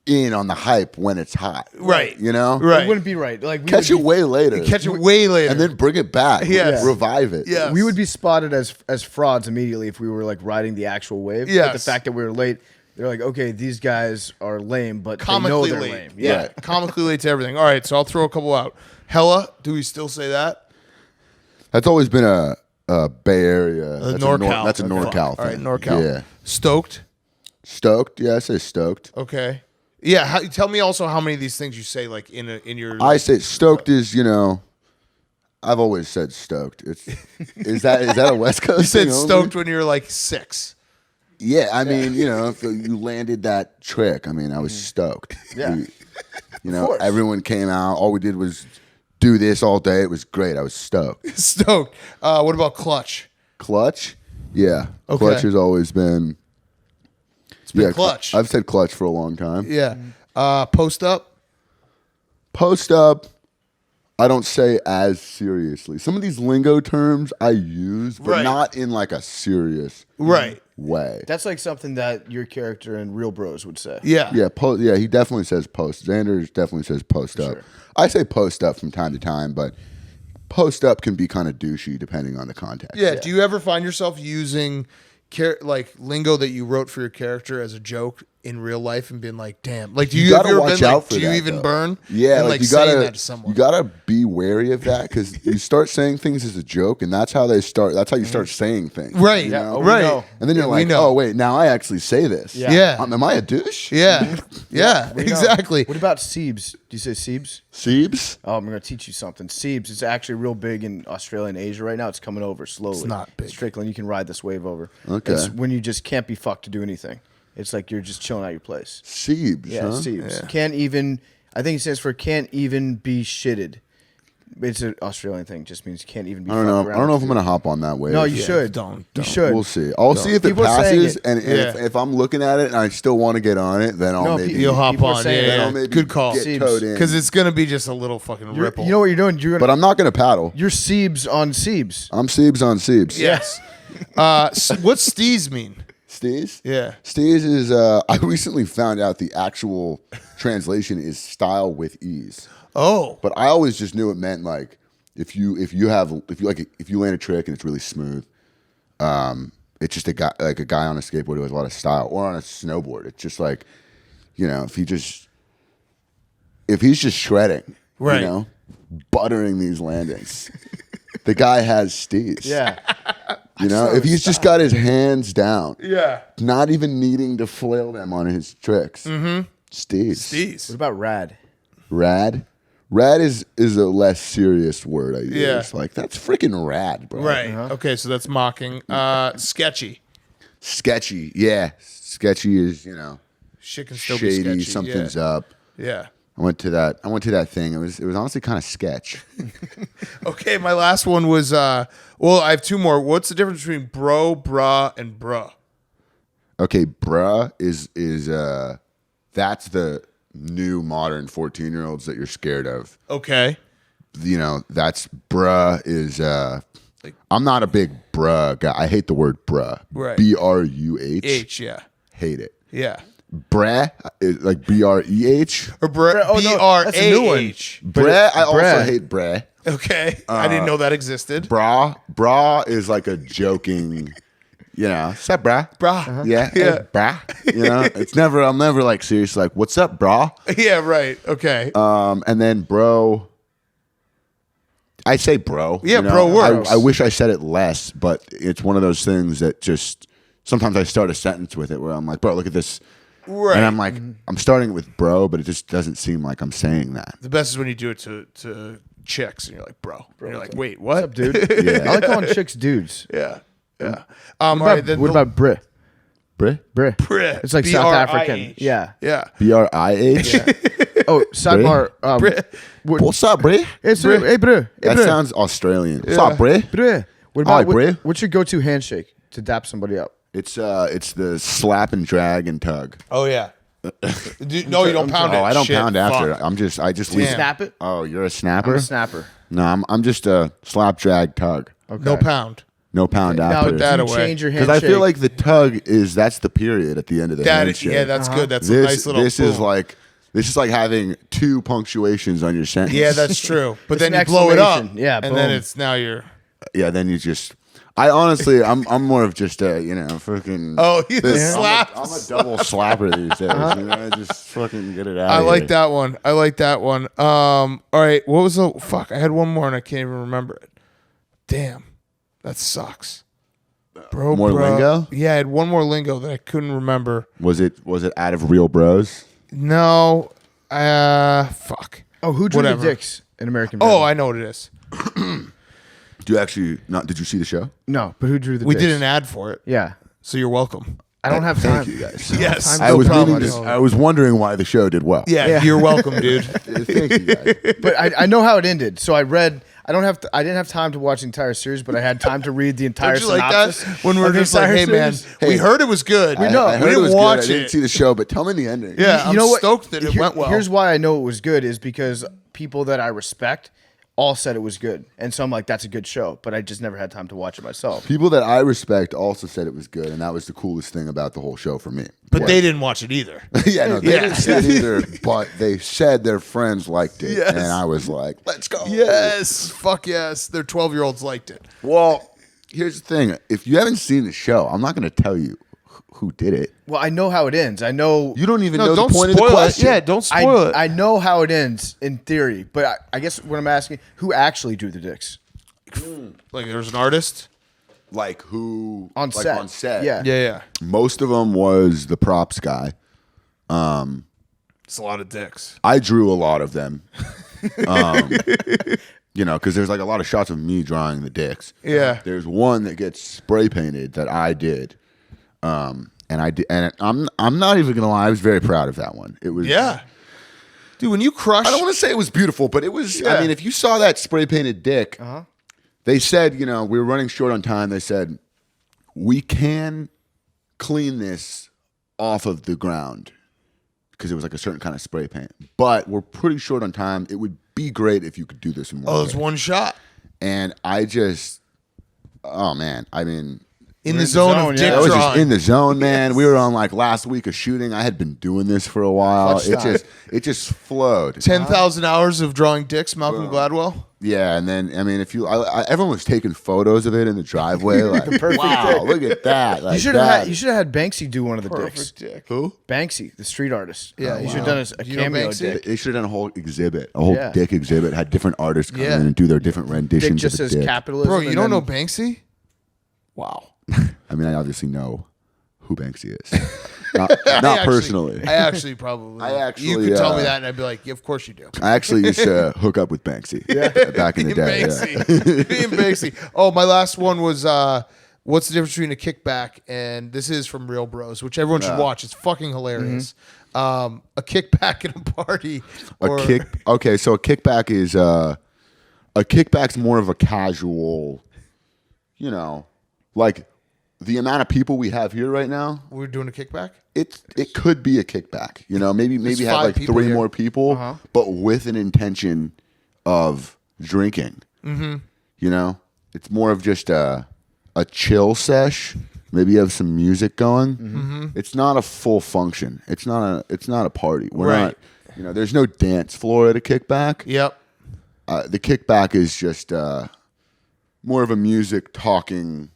Speaker 2: in on the hype when it's hot,
Speaker 1: right?
Speaker 2: You know,
Speaker 3: right? It wouldn't be right. Like
Speaker 2: catch it way later,
Speaker 1: and
Speaker 2: then bring it back.
Speaker 1: Yes.
Speaker 2: Revive it.
Speaker 1: Yeah,
Speaker 3: we would be spotted as frauds immediately if we were like riding the actual wave.
Speaker 1: Yeah,
Speaker 3: the fact that we were late, they're like, okay, these guys are lame, but
Speaker 1: comically
Speaker 3: they know they're
Speaker 1: late.
Speaker 3: lame.
Speaker 1: Yeah, comically late to everything. All right, so I'll throw a couple out. Hella, do we still say that?
Speaker 2: That's always been a Bay Area.
Speaker 1: NorCal.
Speaker 2: That's a NorCal thing.
Speaker 1: All right, NorCal.
Speaker 2: Yeah.
Speaker 1: Stoked.
Speaker 2: Yeah, I say stoked.
Speaker 1: Okay. Yeah, tell me also how many of these things you say like in your.
Speaker 2: I say stoked is, you know, I've always said stoked. Is that a West Coast?
Speaker 1: You said
Speaker 2: thing
Speaker 1: stoked
Speaker 2: only?
Speaker 1: when you were like 6.
Speaker 2: Yeah, I mean, you know, if you landed that trick, I mean, I was stoked.
Speaker 3: Yeah,
Speaker 2: you know, everyone came out. All we did was do this all day. It was great. I was stoked.
Speaker 1: Stoked. What about clutch?
Speaker 2: Clutch? Yeah,
Speaker 1: Okay.
Speaker 2: Clutch has always been.
Speaker 1: Clutch.
Speaker 2: I've said clutch for a long time.
Speaker 1: Yeah. Post up.
Speaker 2: Post up. I don't say as seriously. Some of these lingo terms I use, but
Speaker 1: Right.
Speaker 2: not in like a serious
Speaker 1: Right.
Speaker 2: way.
Speaker 3: That's like something that your character in Real Bros would say.
Speaker 1: Yeah.
Speaker 2: Yeah, he definitely says post. Xander definitely says post up.
Speaker 3: Sure.
Speaker 2: I say post up from time to time, but post up can be kind of douchey depending on the context.
Speaker 1: Yeah. Do you ever find yourself using like lingo that you wrote for your character as a joke in real life and being like, damn, like, do you
Speaker 2: gotta
Speaker 1: ever
Speaker 2: watch
Speaker 1: been
Speaker 2: out
Speaker 1: like,
Speaker 2: for
Speaker 1: do you
Speaker 2: that,
Speaker 1: even
Speaker 2: though.
Speaker 1: burn?
Speaker 2: Yeah,
Speaker 1: and,
Speaker 2: like you
Speaker 1: saying
Speaker 2: gotta
Speaker 1: that to someone.
Speaker 2: you gotta be wary of that because you start saying things as a joke, and that's how they start. That's how you start saying things,
Speaker 1: Right.
Speaker 2: you
Speaker 1: Yeah.
Speaker 2: know?
Speaker 3: Oh, we
Speaker 1: Right.
Speaker 3: know.
Speaker 2: And then you're
Speaker 1: Yeah, we
Speaker 2: like,
Speaker 1: know.
Speaker 2: oh wait, now I actually say this.
Speaker 3: Yeah.
Speaker 1: Yeah.
Speaker 2: Am I a douche?
Speaker 1: Yeah. Yeah.
Speaker 3: We know.
Speaker 1: Exactly.
Speaker 3: What about Siebes? Do you say Siebes?
Speaker 2: Siebes?
Speaker 3: Oh, I'm going to teach you something. Siebes is actually real big in Australia and Asia right now. It's coming over slowly.
Speaker 1: It's not big.
Speaker 3: Strickland, you can ride this wave over.
Speaker 2: Okay.
Speaker 3: It's when you just can't be fucked to do anything. It's like you're just chilling at your place.
Speaker 2: Siebes,
Speaker 3: Yeah,
Speaker 2: huh?
Speaker 3: Siebes.
Speaker 1: Yeah.
Speaker 3: Can't even, I think it stands for can't even be shitted. It's an Australian thing. Just means can't even be
Speaker 2: I don't
Speaker 3: fucked
Speaker 2: know.
Speaker 3: around
Speaker 2: I don't know if
Speaker 3: with
Speaker 2: I'm gonna hop on that wave.
Speaker 3: No, you should.
Speaker 1: don't.
Speaker 3: You should.
Speaker 2: We'll see. I'll see if it
Speaker 3: People are saying
Speaker 2: passes,
Speaker 3: it.
Speaker 2: and if I'm looking at it and I still want to get on it, then I'll
Speaker 3: No,
Speaker 2: maybe.
Speaker 1: You'll hop
Speaker 3: People are
Speaker 1: on.
Speaker 3: saying
Speaker 1: Yeah.
Speaker 3: that
Speaker 1: yeah.
Speaker 2: I'll maybe
Speaker 1: Good call.
Speaker 2: Get
Speaker 3: Siebes.
Speaker 2: towed in.
Speaker 1: Because it's gonna be just a little fucking
Speaker 3: You're-
Speaker 1: ripple.
Speaker 3: You know what you're doing? You're
Speaker 2: But
Speaker 3: gonna,
Speaker 2: I'm not gonna paddle.
Speaker 3: you're Siebes on Siebes.
Speaker 2: I'm Siebes on Siebes.
Speaker 1: Yes. What's steez mean?
Speaker 2: Steez?
Speaker 1: Yeah.
Speaker 2: Steez is. I recently found out the actual translation is style with ease.
Speaker 1: Oh.
Speaker 2: But I always just knew it meant like if you land a trick and it's really smooth, it's just a guy on a skateboard who has a lot of style, or on a snowboard. It's just like, if he's just shredding,
Speaker 1: Right.
Speaker 2: buttering these landings, the guy has steez.
Speaker 3: Yeah.
Speaker 2: If he's just got his hands down,
Speaker 1: Yeah.
Speaker 2: not even needing to flail them on his tricks. Steez.
Speaker 1: Steez.
Speaker 3: What about rad?
Speaker 2: Rad. Rad is a less serious word I use.
Speaker 1: Yeah.
Speaker 2: Like, that's freaking rad, bro.
Speaker 1: Right. Okay, so that's mocking. Sketchy.
Speaker 2: Sketchy. Yeah. Sketchy is,
Speaker 1: Shit can still be
Speaker 2: shady.
Speaker 1: sketchy.
Speaker 2: Something's up.
Speaker 1: Yeah.
Speaker 2: I went to that thing. It was honestly kind of sketch.
Speaker 1: Okay, my last one was I have two more. What's the difference between bro, bruh, and bruh?
Speaker 2: Okay, bruh is that's the new modern 14-year-olds that you're scared of.
Speaker 1: Okay.
Speaker 2: That's bruh is I'm not a big bruh guy. I hate the word bruh.
Speaker 1: Right.
Speaker 2: BRUH.
Speaker 1: H, yeah.
Speaker 2: Hate it.
Speaker 1: Yeah.
Speaker 2: Breh is like BREH.
Speaker 1: Or
Speaker 3: Oh, no, that's a new one.
Speaker 1: B-R-A-H.
Speaker 2: Breh, I also
Speaker 3: Breh.
Speaker 2: hate breh.
Speaker 1: Okay. I didn't know that existed.
Speaker 2: Bra is like a joking, what's up, brah?
Speaker 1: Brah.
Speaker 2: Yeah,
Speaker 1: Yeah.
Speaker 2: hey, brah. I'm never like serious, like, what's up, brah?
Speaker 1: Yeah, right. Okay.
Speaker 2: And then bro, I say bro.
Speaker 1: Yeah, bro works.
Speaker 2: I wish I said it less, but it's one of those things that just, sometimes I start a sentence with it where I'm like, bro, look at this.
Speaker 1: Right.
Speaker 2: And I'm like, I'm starting it with bro, but it just doesn't seem like I'm saying that.
Speaker 1: The best is when you do it to chicks and you're like, bro. And you're like, wait, what?
Speaker 3: What's up, dude?
Speaker 2: Yeah.
Speaker 3: I like calling chicks dudes.
Speaker 1: Yeah. Yeah.
Speaker 3: What
Speaker 1: All
Speaker 3: about,
Speaker 1: right, then
Speaker 3: what about Brit?
Speaker 2: Breh?
Speaker 3: Brit.
Speaker 1: Brit.
Speaker 3: It's like South African.
Speaker 1: B-R-I-H.
Speaker 3: Yeah.
Speaker 1: Yeah.
Speaker 2: BRIH?
Speaker 3: Oh, sidebar.
Speaker 1: Brit.
Speaker 2: What's up, Breh?
Speaker 3: Hey, Brit.
Speaker 2: That sounds Australian. What's up, Breh?
Speaker 3: Brit. What
Speaker 2: Hi,
Speaker 3: about
Speaker 2: Brit.
Speaker 3: what's your go-to handshake to dap somebody up?
Speaker 2: It's the slap and drag and tug.
Speaker 1: Oh, yeah. No, you don't pound it.
Speaker 2: Oh, I don't
Speaker 1: Shit,
Speaker 2: pound after.
Speaker 1: fuck.
Speaker 2: I just leave.
Speaker 1: Damn.
Speaker 3: Snap it?
Speaker 2: Oh, you're a
Speaker 3: I'm
Speaker 2: snapper?
Speaker 3: a snapper.
Speaker 2: No, I'm just a slap, drag, tug.
Speaker 3: Okay.
Speaker 1: No pound.
Speaker 2: No pound
Speaker 3: Now,
Speaker 2: after.
Speaker 3: do
Speaker 1: that
Speaker 3: you
Speaker 1: away.
Speaker 3: change your
Speaker 2: Because
Speaker 3: handshake?
Speaker 2: I feel like the tug that's the period at the end of the
Speaker 1: That is,
Speaker 2: handshake.
Speaker 1: yeah, that's good. That's a
Speaker 2: this
Speaker 1: nice little.
Speaker 2: this is
Speaker 1: boom.
Speaker 2: like having 2 punctuations on your sentence.
Speaker 1: Yeah, that's true. But
Speaker 3: It's
Speaker 1: then
Speaker 3: an
Speaker 1: you blow it up.
Speaker 3: exclamation. Yeah,
Speaker 1: and then
Speaker 3: boom.
Speaker 1: it's now you're.
Speaker 2: Yeah, then you just. I honestly, I'm more of just a fucking.
Speaker 1: Oh, you
Speaker 3: Yeah.
Speaker 1: slap.
Speaker 2: I'm a double slapper these days. I just fucking get it out.
Speaker 1: I
Speaker 2: of
Speaker 1: like
Speaker 2: here.
Speaker 1: that one. I like that one. All right. What was the fuck? I had one more and I can't even remember it. Damn, that sucks. Bro,
Speaker 2: More lingo?
Speaker 1: Yeah, I had one more lingo that I couldn't remember.
Speaker 2: Was it out of Real Bros?
Speaker 1: No. Fuck.
Speaker 3: Oh, who drew
Speaker 1: Whatever.
Speaker 3: the dicks in American
Speaker 1: Oh,
Speaker 3: Vandal?
Speaker 1: I know what it is.
Speaker 2: Do you actually not? Did you see the show?
Speaker 3: No, but who drew the
Speaker 1: We
Speaker 3: dicks?
Speaker 1: did an ad for it,
Speaker 3: Yeah.
Speaker 1: so you're welcome.
Speaker 3: I don't have time.
Speaker 2: Thank you guys.
Speaker 1: Yes.
Speaker 3: time.
Speaker 2: I
Speaker 3: No
Speaker 2: was
Speaker 3: problem.
Speaker 2: meaning to, I was wondering why the show did well.
Speaker 1: Yeah,
Speaker 3: Yeah.
Speaker 1: you're welcome, dude.
Speaker 2: Thank you guys.
Speaker 3: But I know how it ended. So I read. I didn't have time to watch the entire series, but I had time to read the entire
Speaker 1: Don't you like that?
Speaker 3: synopsis.
Speaker 1: When we're
Speaker 3: of the
Speaker 1: just like,
Speaker 3: entire
Speaker 1: hey, man,
Speaker 3: series.
Speaker 1: we heard it was good.
Speaker 3: We know.
Speaker 2: I heard
Speaker 1: we
Speaker 2: it
Speaker 1: didn't
Speaker 2: was
Speaker 1: watch
Speaker 2: good. I didn't
Speaker 1: it.
Speaker 2: see the show, but tell me the ending.
Speaker 1: Yeah, I'm
Speaker 3: you know what?
Speaker 1: stoked that it went well.
Speaker 3: Here's why I know it was good is because people that I respect all said it was good, and so I'm like, that's a good show, but I just never had time to watch it myself.
Speaker 2: People that I respect also said it was good, and that was the coolest thing about the whole show for me.
Speaker 1: But they didn't watch it either.
Speaker 2: Yeah, no, they didn't see it either, but they said their friends liked it,
Speaker 1: Yes.
Speaker 2: and I was like, let's go.
Speaker 1: Yes, fuck yes. Their 12-year-olds liked it.
Speaker 2: Well, here's the thing. If you haven't seen the show, I'm not going to tell you who did it.
Speaker 3: Well, I know how it ends. I know
Speaker 2: You don't even
Speaker 1: No,
Speaker 2: know
Speaker 1: don't
Speaker 2: the point of the
Speaker 1: spoil it.
Speaker 2: question.
Speaker 1: Yeah, don't spoil it.
Speaker 3: I know how it ends in theory, but I guess what I'm asking, who actually drew the dicks
Speaker 1: Like there's an artist.
Speaker 2: Like who?
Speaker 3: on
Speaker 2: like
Speaker 3: set?
Speaker 2: On set.
Speaker 3: Yeah.
Speaker 1: Yeah.
Speaker 2: Most of them was the props guy.
Speaker 1: It's a lot of dicks.
Speaker 2: I drew a lot of them. You know, because there's like a lot of shots of me drawing the dicks.
Speaker 1: Yeah.
Speaker 2: There's one that gets spray painted that I did. And I did, and I'm not even gonna lie, I was very proud of that one. It was
Speaker 1: Yeah. Dude, when you crush
Speaker 2: I don't want to say it was beautiful, but it was.
Speaker 1: Yeah.
Speaker 2: I mean, if you saw that spray painted dick, they said, you know, we were running short on time. They said we can clean this off of the ground because it was like a certain kind of spray paint, but we're pretty short on time. It would be great if you could do this in one.
Speaker 1: Oh, it's
Speaker 2: day.
Speaker 1: one shot.
Speaker 2: And I just, oh man, I mean.
Speaker 1: In the zone of
Speaker 3: zone,
Speaker 1: dick
Speaker 3: yeah.
Speaker 2: I was just
Speaker 1: drawing.
Speaker 2: in the zone, man. We were on like last week of shooting. I had been doing this for a while. It just flowed.
Speaker 1: 10,000 hours of drawing dicks, Malcolm Gladwell.
Speaker 2: Yeah, and then I mean, if you, everyone was taking photos of it in the driveway. Like,
Speaker 3: perfect
Speaker 2: wow, look at that! Like
Speaker 3: You should have had Banksy do one of the dicks.
Speaker 1: dick.
Speaker 2: Who?
Speaker 3: Banksy, the street artist.
Speaker 1: Yeah,
Speaker 3: you should have
Speaker 1: wow.
Speaker 3: done a
Speaker 1: Do you know
Speaker 3: cameo
Speaker 1: Banksy?
Speaker 3: dick.
Speaker 2: They should have done a whole exhibit, a whole
Speaker 3: Yeah.
Speaker 2: dick exhibit. Had different artists come
Speaker 1: Yeah.
Speaker 2: in and do their different
Speaker 3: Dick
Speaker 2: renditions
Speaker 3: just
Speaker 2: of the
Speaker 3: says
Speaker 2: dick.
Speaker 3: capitalism.
Speaker 1: Bro, you
Speaker 3: and
Speaker 1: don't know
Speaker 3: then-
Speaker 1: Banksy? Wow.
Speaker 2: I mean, I obviously know who Banksy is, not personally.
Speaker 1: I actually probably.
Speaker 2: I actually,
Speaker 1: You could tell me that, and I'd be like, yeah, of course you do.
Speaker 2: I actually used to hook up with Banksy back in the day. Yeah.
Speaker 1: Banksy. Me and Banksy. Oh, my last one was what's the difference between a kickback and this is from Real Bros, which everyone should watch. It's fucking hilarious. A kickback at a party.
Speaker 2: Okay, so a kickback is a kickback's more of a casual, you know, like the amount of people we have here right now.
Speaker 1: We're doing a kickback?
Speaker 2: It could be a kickback. You know, maybe have
Speaker 1: 5
Speaker 2: like
Speaker 1: people
Speaker 2: 3
Speaker 1: here.
Speaker 2: more people, but with an intention of drinking. Mm-hmm. You know, it's more of just a chill sesh. Maybe you have some music going. Mm-hmm. It's not a full function. It's not a party. We're
Speaker 1: Right.
Speaker 2: not. You know, there's no dance floor at a kickback.
Speaker 1: Yep.
Speaker 2: The kickback is just more of a music talking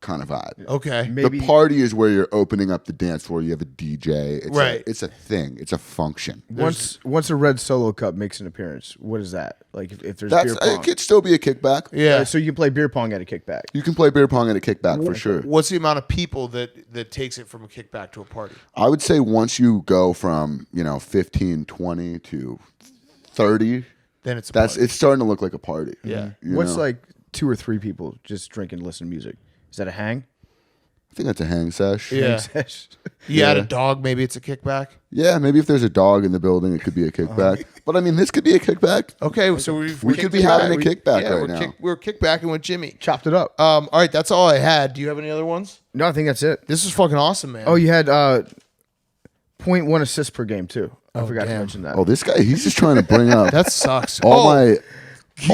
Speaker 2: kind of vibe.
Speaker 1: Okay.
Speaker 3: Maybe
Speaker 2: The party is where you're opening up the dance floor. You have a DJ. It's
Speaker 1: Right.
Speaker 2: it's a thing. It's a function.
Speaker 3: once a red Solo cup makes an appearance, what is that? Like if there's
Speaker 2: That's
Speaker 3: beer pong.
Speaker 2: it. Could still be a kickback.
Speaker 1: Yeah.
Speaker 3: So you can play beer pong at a kickback.
Speaker 2: You can play beer pong at a kickback for sure.
Speaker 1: What's the amount of people that takes it from a kickback to a party?
Speaker 2: I would say once you go from 15, 20 to 30,
Speaker 1: Then it's a
Speaker 2: that's
Speaker 1: party.
Speaker 2: it's starting to look like a party.
Speaker 1: Yeah.
Speaker 2: You
Speaker 3: What's
Speaker 2: know?
Speaker 3: like 2 or 3 people just drinking, listening to music? Is that a hang?
Speaker 2: I think that's a hang sesh.
Speaker 1: Yeah. You add a dog, maybe it's a kickback.
Speaker 2: Yeah, maybe if there's a dog in the building, it could be a kickback. But I mean, this could be a kickback.
Speaker 1: Okay, so
Speaker 2: We could be having a kickback
Speaker 1: yeah,
Speaker 2: right
Speaker 1: we're
Speaker 2: now.
Speaker 1: we're kickbacking with Jimmy.
Speaker 3: Chopped it up.
Speaker 1: All right, that's all I had. Do you have any other ones?
Speaker 3: No, I think that's it.
Speaker 1: This is fucking awesome, man.
Speaker 3: Oh, you had 0.1 assists per game too. I forgot to
Speaker 1: damn.
Speaker 3: mention that.
Speaker 2: Oh, this guy, he's just trying to bring up
Speaker 1: that sucks.
Speaker 2: all my.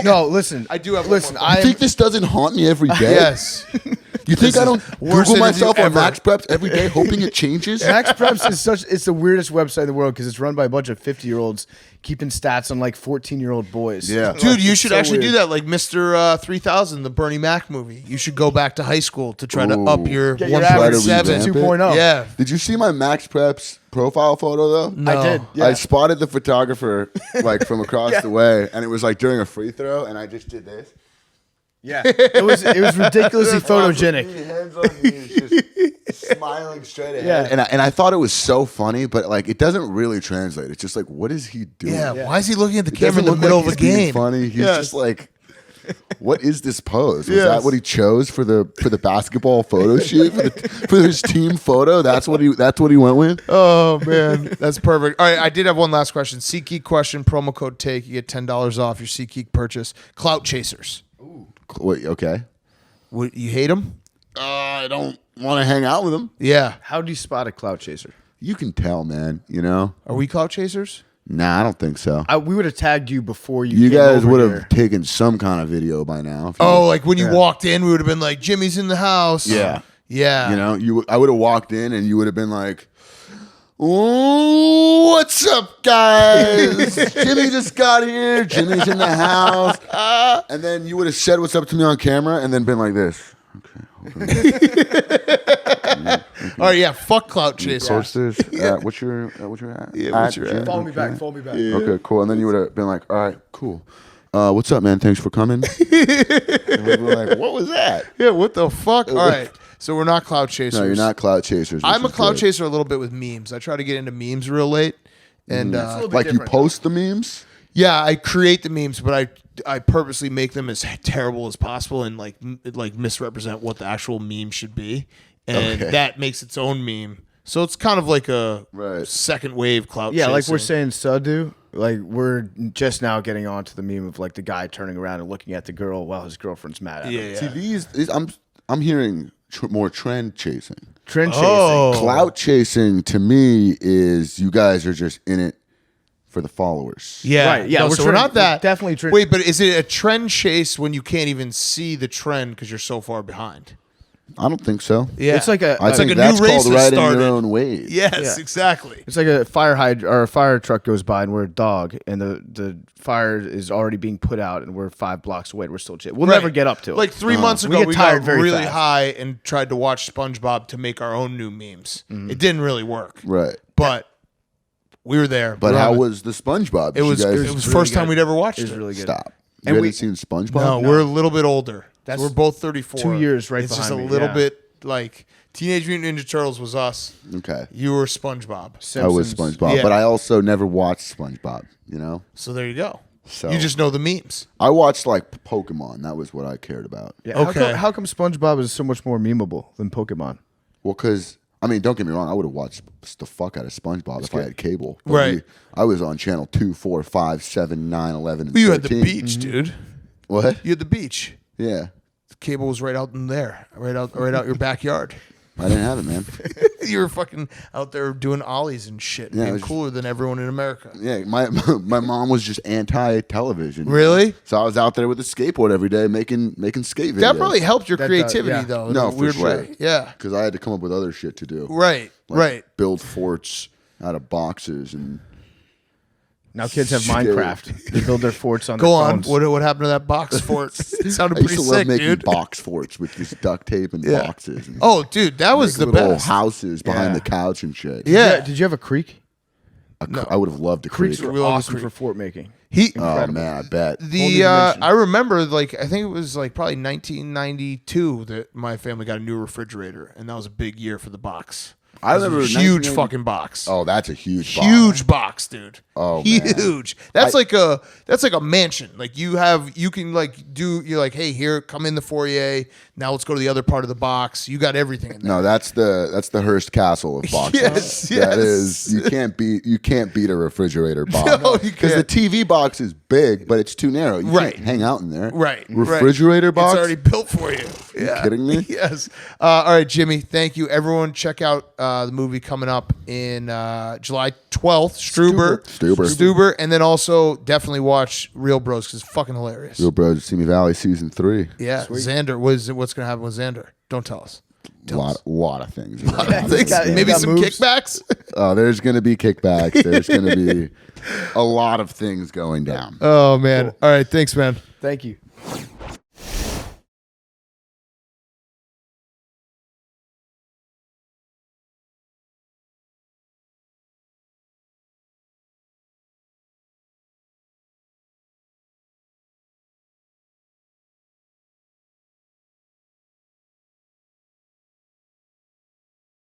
Speaker 3: No, listen.
Speaker 1: I do have one
Speaker 3: Listen,
Speaker 1: more.
Speaker 2: I think this doesn't haunt me every day.
Speaker 1: Yes.
Speaker 2: You think I don't
Speaker 1: worse
Speaker 2: Google
Speaker 1: interview
Speaker 2: myself on
Speaker 1: ever.
Speaker 2: Max Preps every day, hoping it changes?
Speaker 3: Max Preps is it's the weirdest website in the world because it's run by a bunch of 50-year-olds keeping stats on like 14-year-old boys.
Speaker 2: Yeah.
Speaker 1: Dude,
Speaker 3: Like,
Speaker 1: you
Speaker 3: it's
Speaker 1: should
Speaker 3: so
Speaker 1: actually do
Speaker 3: weird.
Speaker 1: that, like Mr. 3000, the Bernie Mac movie. You should go back to high school to try to
Speaker 2: Ooh.
Speaker 1: up your
Speaker 3: Get your average
Speaker 1: 1.7.
Speaker 2: revamp it.
Speaker 3: 2.0.
Speaker 1: Yeah.
Speaker 2: Did you see my Max Preps profile photo though?
Speaker 1: No.
Speaker 3: I did. Yeah.
Speaker 2: I spotted the photographer like from across the way, and it was like during a free throw, and I just did this.
Speaker 3: Yeah. It was ridiculously photogenic.
Speaker 2: Hands on knees, just smiling straight ahead.
Speaker 3: Yeah.
Speaker 2: And I thought it was so funny, but like it doesn't really translate. It's just like, what is he doing?
Speaker 1: Yeah, why is he looking at the
Speaker 2: It
Speaker 1: camera in
Speaker 2: doesn't
Speaker 1: the
Speaker 2: look
Speaker 1: middle
Speaker 2: like
Speaker 1: of a
Speaker 2: he's being
Speaker 1: game?
Speaker 2: funny. He's
Speaker 1: Yes.
Speaker 2: just like, what is this pose? Was
Speaker 1: Yes.
Speaker 2: that what he chose for the basketball photo shoot for his team photo? That's what he went with.
Speaker 1: Oh man, that's perfect. All right, I did have one last question. SeatGeek question, promo code TAKE. You get $10 off your SeatGeek purchase. Clout chasers.
Speaker 2: Wait, okay.
Speaker 1: What, you hate them?
Speaker 2: I don't want to hang out with him.
Speaker 1: Yeah.
Speaker 3: How do you spot a clout chaser?
Speaker 2: You can tell, man. You know.
Speaker 1: Are we clout chasers?
Speaker 2: Nah, I don't think so.
Speaker 3: We would have tagged you before you.
Speaker 2: You
Speaker 3: came
Speaker 2: guys
Speaker 3: over
Speaker 2: would
Speaker 3: here.
Speaker 2: have taken some kind of video by now. if you
Speaker 1: Oh,
Speaker 2: were-
Speaker 1: like when you walked in, we would have been like, Jimmy's in the house.
Speaker 2: Yeah.
Speaker 1: Yeah.
Speaker 2: You know, I would have walked in and you would have been like, "Ooh, what's up, guys? Jimmy just got here. Jimmy's in the house." And then you would have said what's up to me on camera and then been like this.
Speaker 1: All right, yeah, fuck clout chasers.
Speaker 2: Post this. What's your at?
Speaker 1: Yeah, what's your
Speaker 2: Jim?
Speaker 1: at?
Speaker 3: Follow me back. Follow me back.
Speaker 2: Okay, cool. And then you would have been like, "All right, cool. What's up, man? Thanks for coming." And we'd be like, "What was that?"
Speaker 1: Yeah, what the fuck? All right, so we're not clout chasers.
Speaker 2: No, you're not clout chasers. which
Speaker 1: I'm a
Speaker 2: is
Speaker 1: clout
Speaker 2: good.
Speaker 1: chaser a little bit with memes. I try to get into memes real late. And
Speaker 3: little bit
Speaker 2: Like you
Speaker 3: different,
Speaker 2: post the memes.
Speaker 1: yeah, I create the memes, but I purposely make them as terrible as possible and like misrepresent what the actual meme should be. And
Speaker 2: Okay.
Speaker 1: that makes its own meme. So it's kind of like a
Speaker 2: Right.
Speaker 1: second wave clout
Speaker 3: Yeah,
Speaker 1: chasing.
Speaker 3: like we're saying, Sadu. Like we're just now getting onto the meme of like the guy turning around and looking at the girl while his girlfriend's mad at him.
Speaker 1: Yeah.
Speaker 2: See, these I'm hearing more trend chasing.
Speaker 3: Trend chasing.
Speaker 1: Oh.
Speaker 2: Clout chasing to me is you guys are just in it for the followers.
Speaker 1: Yeah,
Speaker 3: Right, yeah,
Speaker 1: No,
Speaker 3: we're
Speaker 1: so we're
Speaker 3: trend-
Speaker 1: not that.
Speaker 3: we're definitely trend-
Speaker 1: Wait, but is it a trend chase when you can't even see the trend because you're so far behind?
Speaker 2: I don't think so.
Speaker 1: Yeah,
Speaker 3: It's like a-
Speaker 2: I
Speaker 1: it's
Speaker 2: think
Speaker 1: like a
Speaker 2: that's
Speaker 1: new race
Speaker 2: called
Speaker 1: that
Speaker 2: riding
Speaker 1: started.
Speaker 2: your own wave.
Speaker 1: Yes,
Speaker 3: Yeah.
Speaker 1: exactly.
Speaker 3: It's like a fire truck goes by and we're a dog and the fire is already being put out and we're 5 blocks away. We're still we'll
Speaker 1: Right.
Speaker 3: never get up to it.
Speaker 1: Like 3 months
Speaker 3: We
Speaker 1: ago,
Speaker 3: get
Speaker 1: we
Speaker 3: tired
Speaker 1: got
Speaker 3: very
Speaker 1: really
Speaker 3: fast.
Speaker 1: high and tried to watch SpongeBob to make our own new memes. It didn't really work,
Speaker 2: Right.
Speaker 1: but we were there.
Speaker 2: But
Speaker 1: We were
Speaker 2: how
Speaker 1: on
Speaker 2: was the SpongeBob?
Speaker 1: it? It was
Speaker 2: You guys
Speaker 1: the
Speaker 3: really
Speaker 1: first time
Speaker 3: good.
Speaker 1: we'd ever watched
Speaker 3: It
Speaker 1: it.
Speaker 3: was really good.
Speaker 2: stop. You
Speaker 3: And
Speaker 2: hadn't
Speaker 3: we-
Speaker 2: seen SpongeBob?
Speaker 1: No, we're a little bit older.
Speaker 3: That's
Speaker 1: we're both 34.
Speaker 3: 2 years right
Speaker 1: It's just
Speaker 3: behind
Speaker 1: a
Speaker 3: me,
Speaker 1: little
Speaker 3: yeah.
Speaker 1: bit like Teenage Mutant Ninja Turtles was us.
Speaker 2: Okay.
Speaker 1: You were SpongeBob.
Speaker 2: I was
Speaker 3: Simpsons.
Speaker 2: SpongeBob,
Speaker 1: Yeah.
Speaker 2: but I also never watched SpongeBob, you know?
Speaker 1: So there you go.
Speaker 2: So
Speaker 1: You just know the memes.
Speaker 2: I watched like Pokemon. That was what I cared about.
Speaker 3: Yeah,
Speaker 1: Okay.
Speaker 3: How come SpongeBob is so much more memeable than Pokemon?
Speaker 2: Well, because I mean, don't get me wrong, I would have watched the fuck out of SpongeBob if I had cable. But
Speaker 1: Right.
Speaker 2: I was on channel 2, 4, 5, 7, 9, 11, and
Speaker 1: Well, you had
Speaker 2: 13.
Speaker 1: the beach, dude.
Speaker 2: What?
Speaker 1: You had the beach.
Speaker 2: Yeah.
Speaker 1: The cable was right out in there, right out your backyard.
Speaker 2: I didn't have it, man.
Speaker 1: You were fucking out there doing ollies and shit,
Speaker 2: Yeah, it
Speaker 1: being
Speaker 2: was-
Speaker 1: cooler than everyone in America.
Speaker 2: Yeah, my mom was just anti-television.
Speaker 1: Really?
Speaker 2: So I was out there with a skateboard every day making skate videos.
Speaker 1: That probably helped your
Speaker 3: That
Speaker 1: creativity,
Speaker 3: does, yeah.
Speaker 1: though. in
Speaker 2: No,
Speaker 1: a
Speaker 2: for
Speaker 1: weird
Speaker 2: sure.
Speaker 1: way. Yeah.
Speaker 2: because I had to come up with other shit to do.
Speaker 1: Right.
Speaker 2: Like
Speaker 1: right.
Speaker 2: Build forts out of boxes and
Speaker 3: Now kids have
Speaker 2: Scary.
Speaker 3: Minecraft. They build their forts on
Speaker 1: Go
Speaker 3: their
Speaker 1: on.
Speaker 3: phones.
Speaker 1: What happened to that box fort? It sounded
Speaker 2: I used
Speaker 1: pretty
Speaker 2: to love
Speaker 1: sick,
Speaker 2: making
Speaker 1: dude.
Speaker 2: box forts with just duct tape and
Speaker 1: Yeah.
Speaker 2: boxes. And
Speaker 1: Oh, dude, that was the
Speaker 2: little
Speaker 1: best.
Speaker 2: houses behind
Speaker 3: Yeah.
Speaker 2: the couch and shit.
Speaker 1: Yeah.
Speaker 3: Did you have a creek?
Speaker 2: I would have loved a
Speaker 3: Creeks
Speaker 2: creek.
Speaker 3: were
Speaker 1: We love a
Speaker 3: awesome
Speaker 1: creek.
Speaker 3: for fort making.
Speaker 1: He
Speaker 2: Oh man, I bet.
Speaker 3: Whole new
Speaker 1: the
Speaker 3: dimension.
Speaker 1: I remember like I think it was like probably 1992 that my family got a new refrigerator, and that was a big year for the box.
Speaker 2: I
Speaker 1: It was a
Speaker 2: remember
Speaker 1: huge
Speaker 2: 1990
Speaker 1: fucking box.
Speaker 2: Oh, that's a huge box.
Speaker 1: Huge box, dude.
Speaker 2: Oh, man.
Speaker 1: huge. That's like a mansion. Like you can like do. You're like, hey, here, come in the foyer. Now let's go to the other part of the box. You got everything in there.
Speaker 2: No, that's the Hearst Castle of boxes.
Speaker 1: Yes,
Speaker 2: That
Speaker 1: yes.
Speaker 2: is you can't beat a refrigerator box.
Speaker 1: No, you
Speaker 2: Because the
Speaker 1: can't.
Speaker 2: TV box is big, but it's too narrow. You
Speaker 1: Right.
Speaker 2: can't hang out in there.
Speaker 1: Right.
Speaker 2: Refrigerator
Speaker 1: right.
Speaker 2: box.
Speaker 1: It's already built for you. Yeah.
Speaker 2: kidding me?
Speaker 1: Yes. All right, Jimmy. Thank you. Everyone, check out the movie coming up in July 12th. Stuber. And then also definitely watch Real Bros because it's fucking hilarious.
Speaker 2: Real Bros of Simi Valley season 3.
Speaker 1: Yeah. Xander. What's going to happen with Xander? Don't tell us.
Speaker 2: Lot of things.
Speaker 1: Thanks.
Speaker 3: got-
Speaker 1: Maybe
Speaker 3: got
Speaker 1: some
Speaker 3: moves.
Speaker 1: kickbacks.
Speaker 2: There's going to be kickbacks. There's going to be a lot of things going down.
Speaker 1: Oh, man. All right. Thanks, man.
Speaker 3: Thank you.